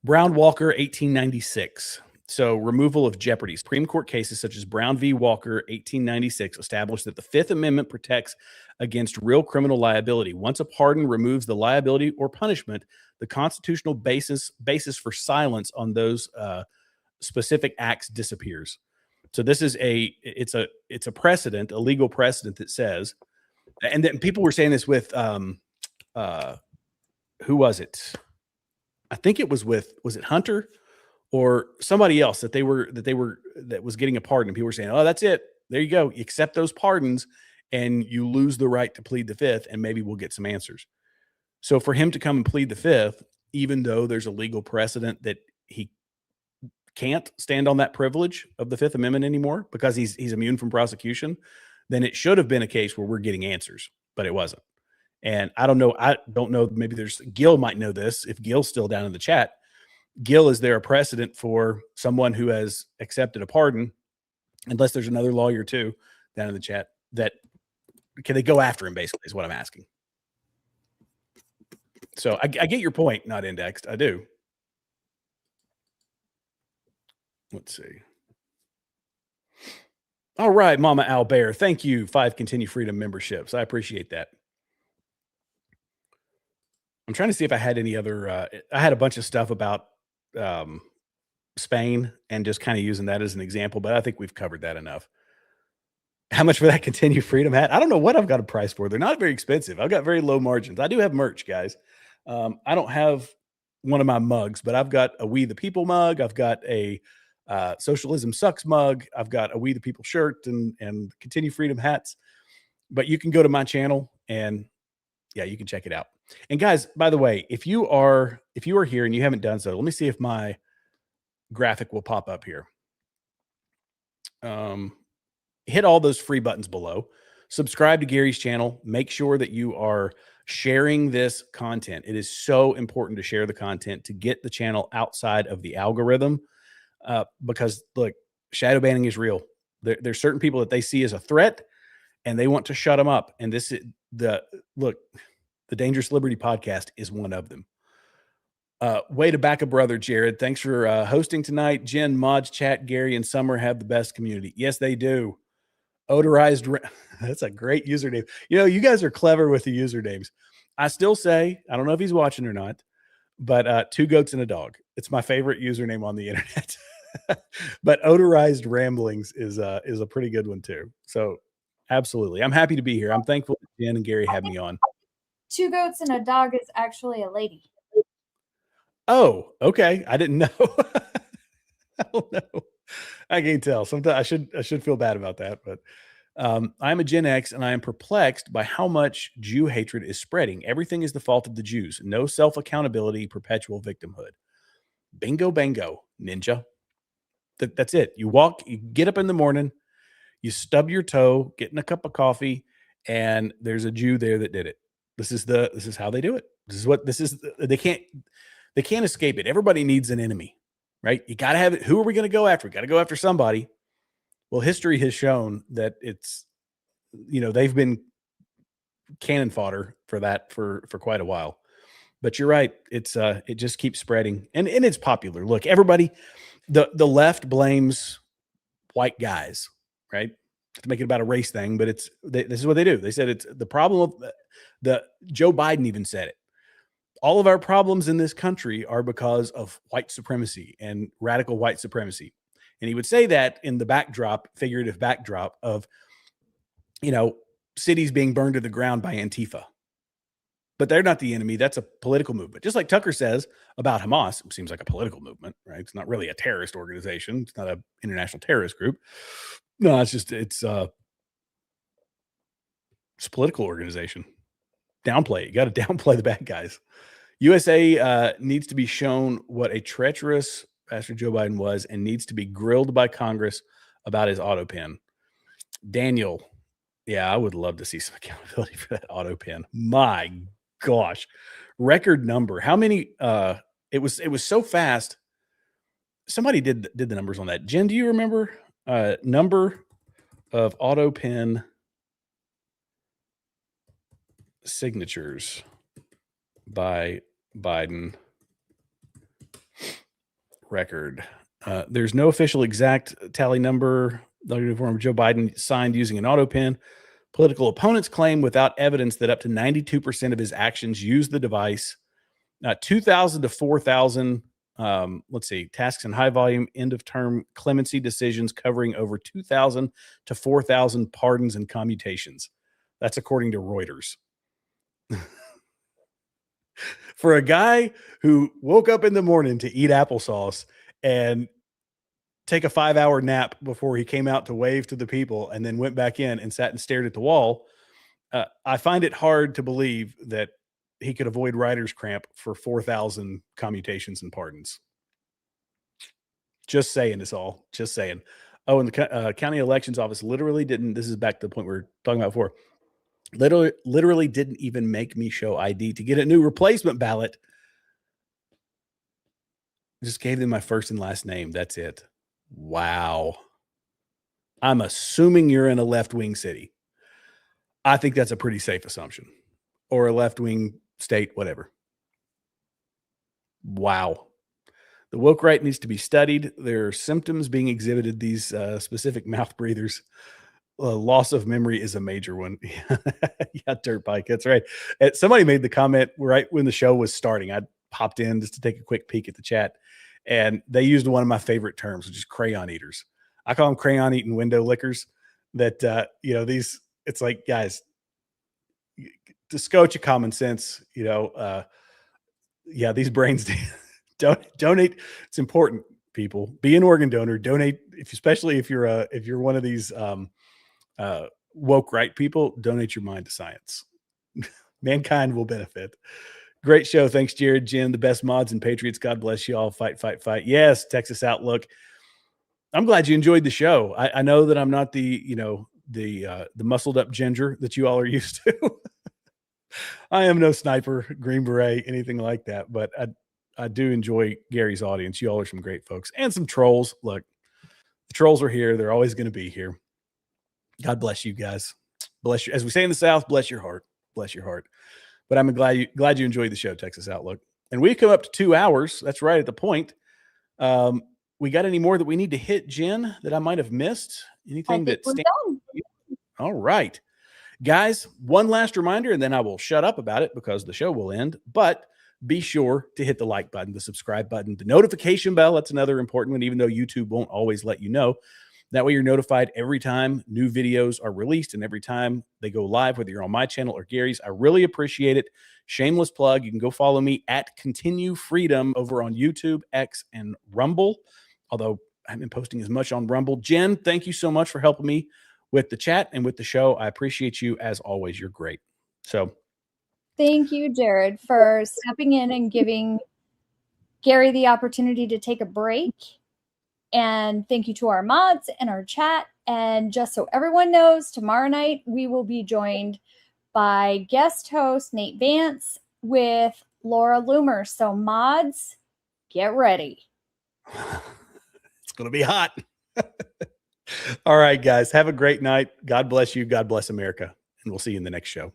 Brown Walker 1896. So removal of jeopardy. Supreme Court cases such as Brown v. Walker 1896 established that the Fifth Amendment protects against real criminal liability. Once a pardon removes the liability or punishment, the constitutional basis for silence on those specific acts disappears. So this is it's a precedent, a legal precedent that says, and then people were saying this with who was it? I think it was it Hunter or somebody else that was getting a pardon. And people were saying, oh, that's it. There you go. You accept those pardons and you lose the right to plead the fifth, and maybe we'll get some answers. So for him to come and plead the fifth, even though there's a legal precedent that he can't stand on that privilege of the Fifth Amendment anymore because he's immune from prosecution, then it should have been a case where we're getting answers, but it wasn't. And I don't know. Maybe Gil might know this. If Gil's still down in the chat, Gil, is there a precedent for someone who has accepted a pardon, unless there's another lawyer too down in the chat, that can they go after him, basically, is what I'm asking. So I get your point, not indexed. I do. Let's see. All right, Mama Albert. Thank you. 5 Continue Freedom memberships. I appreciate that. I'm trying to see if I had any other, I had a bunch of stuff about Spain and just kind of using that as an example, but I think we've covered that enough. How much for that Continue Freedom hat? I don't know what I've got a price for. They're not very expensive. I've got very low margins. I do have merch, guys. I don't have one of my mugs, but I've got a We the People mug. I've got a Socialism Sucks mug. I've got a We the People shirt and Continue Freedom hats. But you can go to my channel and yeah, you can check it out. And guys, by the way, if you are here and you haven't done so, let me see if my graphic will pop up here. Hit all those free buttons below. Subscribe to Gary's channel. Make sure that you are sharing this content. It is so important to share the content to get the channel outside of the algorithm. Because look, shadow banning is real. There's certain people that they see as a threat and they want to shut them up. And this is the Dangerous Liberty podcast is one of them. Way to back a brother, Jared. Thanks for hosting tonight. Jen, Mods, Chat, Gary, and Summer have the best community. Yes, they do. Odorized. That's a great username. You know, you guys are clever with the usernames. I still say, I don't know if he's watching or not, but 2 goats and a dog. It's my favorite username on the internet. But Odorized Ramblings is a pretty good one too. So absolutely. I'm happy to be here. I'm thankful that Jen and Gary had me on.
2 goats and a dog is actually a lady.
Oh, okay. I didn't know. I don't know. I can't tell. Sometimes I should feel bad about that, but I'm a Gen X and I am perplexed by how much Jew hatred is spreading. Everything is the fault of the Jews. No self-accountability, perpetual victimhood. Bingo, bango, ninja. That's it. You get up in the morning, you stub your toe, get in a cup of coffee, and there's a Jew there that did it. This is how they do it. They can't escape it. Everybody needs an enemy, right? You got to have it. Who are we going to go after? We got to go after somebody. Well, history has shown that it's, they've been cannon fodder for that for quite a while. But you're right. It just keeps spreading and it's popular. Look, everybody, the left blames white guys, right? To make it about a race thing, but this is what they do. They said it's the problem of Joe Biden even said it. All of our problems in this country are because of white supremacy and radical white supremacy. And he would say that in the figurative backdrop of, cities being burned to the ground by Antifa. But they're not the enemy. That's a political movement. Just like Tucker says about Hamas, it seems like a political movement, right? It's not really a terrorist organization. It's not an international terrorist group. No, it's a political organization. Downplay it. You got to downplay the bad guys. USA needs to be shown what a treacherous bastard Joe Biden was and needs to be grilled by Congress about his auto pen. Daniel, yeah, I would love to see some accountability for that auto pen. My gosh, record number. How many? It was so fast. Somebody did the numbers on that. Jen, do you remember number of auto pen signatures by Biden? Record. There's no official exact tally number. The form of Joe Biden signed using an auto pen. Political opponents claim without evidence that up to 92% of his actions use the device. 2,000 to 4,000. Let's see, tasks in high volume end of term clemency decisions covering over 2,000 to 4,000 pardons and commutations. That's according to Reuters. For a guy who woke up in the morning to eat applesauce and take a 5-hour nap before he came out to wave to the people and then went back in and sat and stared at the wall, I find it hard to believe that he could avoid writer's cramp for 4,000 commutations and pardons. Just saying this all. Just saying. Oh, and the county elections office literally didn't. This is back to the point we were talking about before. Literally didn't even make me show ID to get a new replacement ballot. Just gave them my first and last name. That's it. Wow. I'm assuming you're in a left-wing city. I think that's a pretty safe assumption. Or a left-wing state, whatever. Wow. The woke right needs to be studied. There are symptoms being exhibited, these specific mouth breathers. Loss of memory is a major one. Yeah, dirt bike. That's right. Somebody made the comment right when the show was starting. I popped in just to take a quick peek at the chat, and they used one of my favorite terms, which is crayon eaters. I call them crayon eating window lickers. That these. It's like, guys, just go with your common sense. Yeah, these brains donate. It's important. People, be an organ donor. Donate, especially if you're one of these woke right people. Donate your mind to science. Mankind will benefit. Great show. Thanks, Jared, Jen, the best mods and patriots. God bless you all. Fight, fight, fight. Yes, Texas Outlook. I'm glad you enjoyed the show. I know that I'm not the muscled up ginger that you all are used to. I am no sniper, Green Beret, anything like that. But I do enjoy Gary's audience. You all are some great folks and some trolls. Look, the trolls are here. They're always going to be here. God bless you guys. Bless you. As we say in the South, bless your heart. Bless your heart. But I'm glad you enjoyed the show, Texas Outlook. And we've come up to 2 hours. That's right at the point. We got any more that we need to hit, Jen, that I might have missed? Anything that stands? All right. Guys, one last reminder, and then I will shut up about it because the show will end. But be sure to hit the like button, the subscribe button, the notification bell. That's another important one, even though YouTube won't always let you know. That way you're notified every time new videos are released and every time they go live, whether you're on my channel or Gary's. I really appreciate it. Shameless plug. You can go follow me at Continue Freedom over on YouTube, X, and Rumble. Although I haven't been posting as much on Rumble. Jen, thank you so much for helping me with the chat and with the show. I appreciate you as always. You're great. So
thank you, Jared, for stepping in and giving Gary the opportunity to take a break. And thank you to our mods and our chat. And just so everyone knows, tomorrow night we will be joined by guest host Nate Vance with Laura Loomer. So mods, get ready.
It's going to be hot. All right, guys. Have a great night. God bless you. God bless America. And we'll see you in the next show.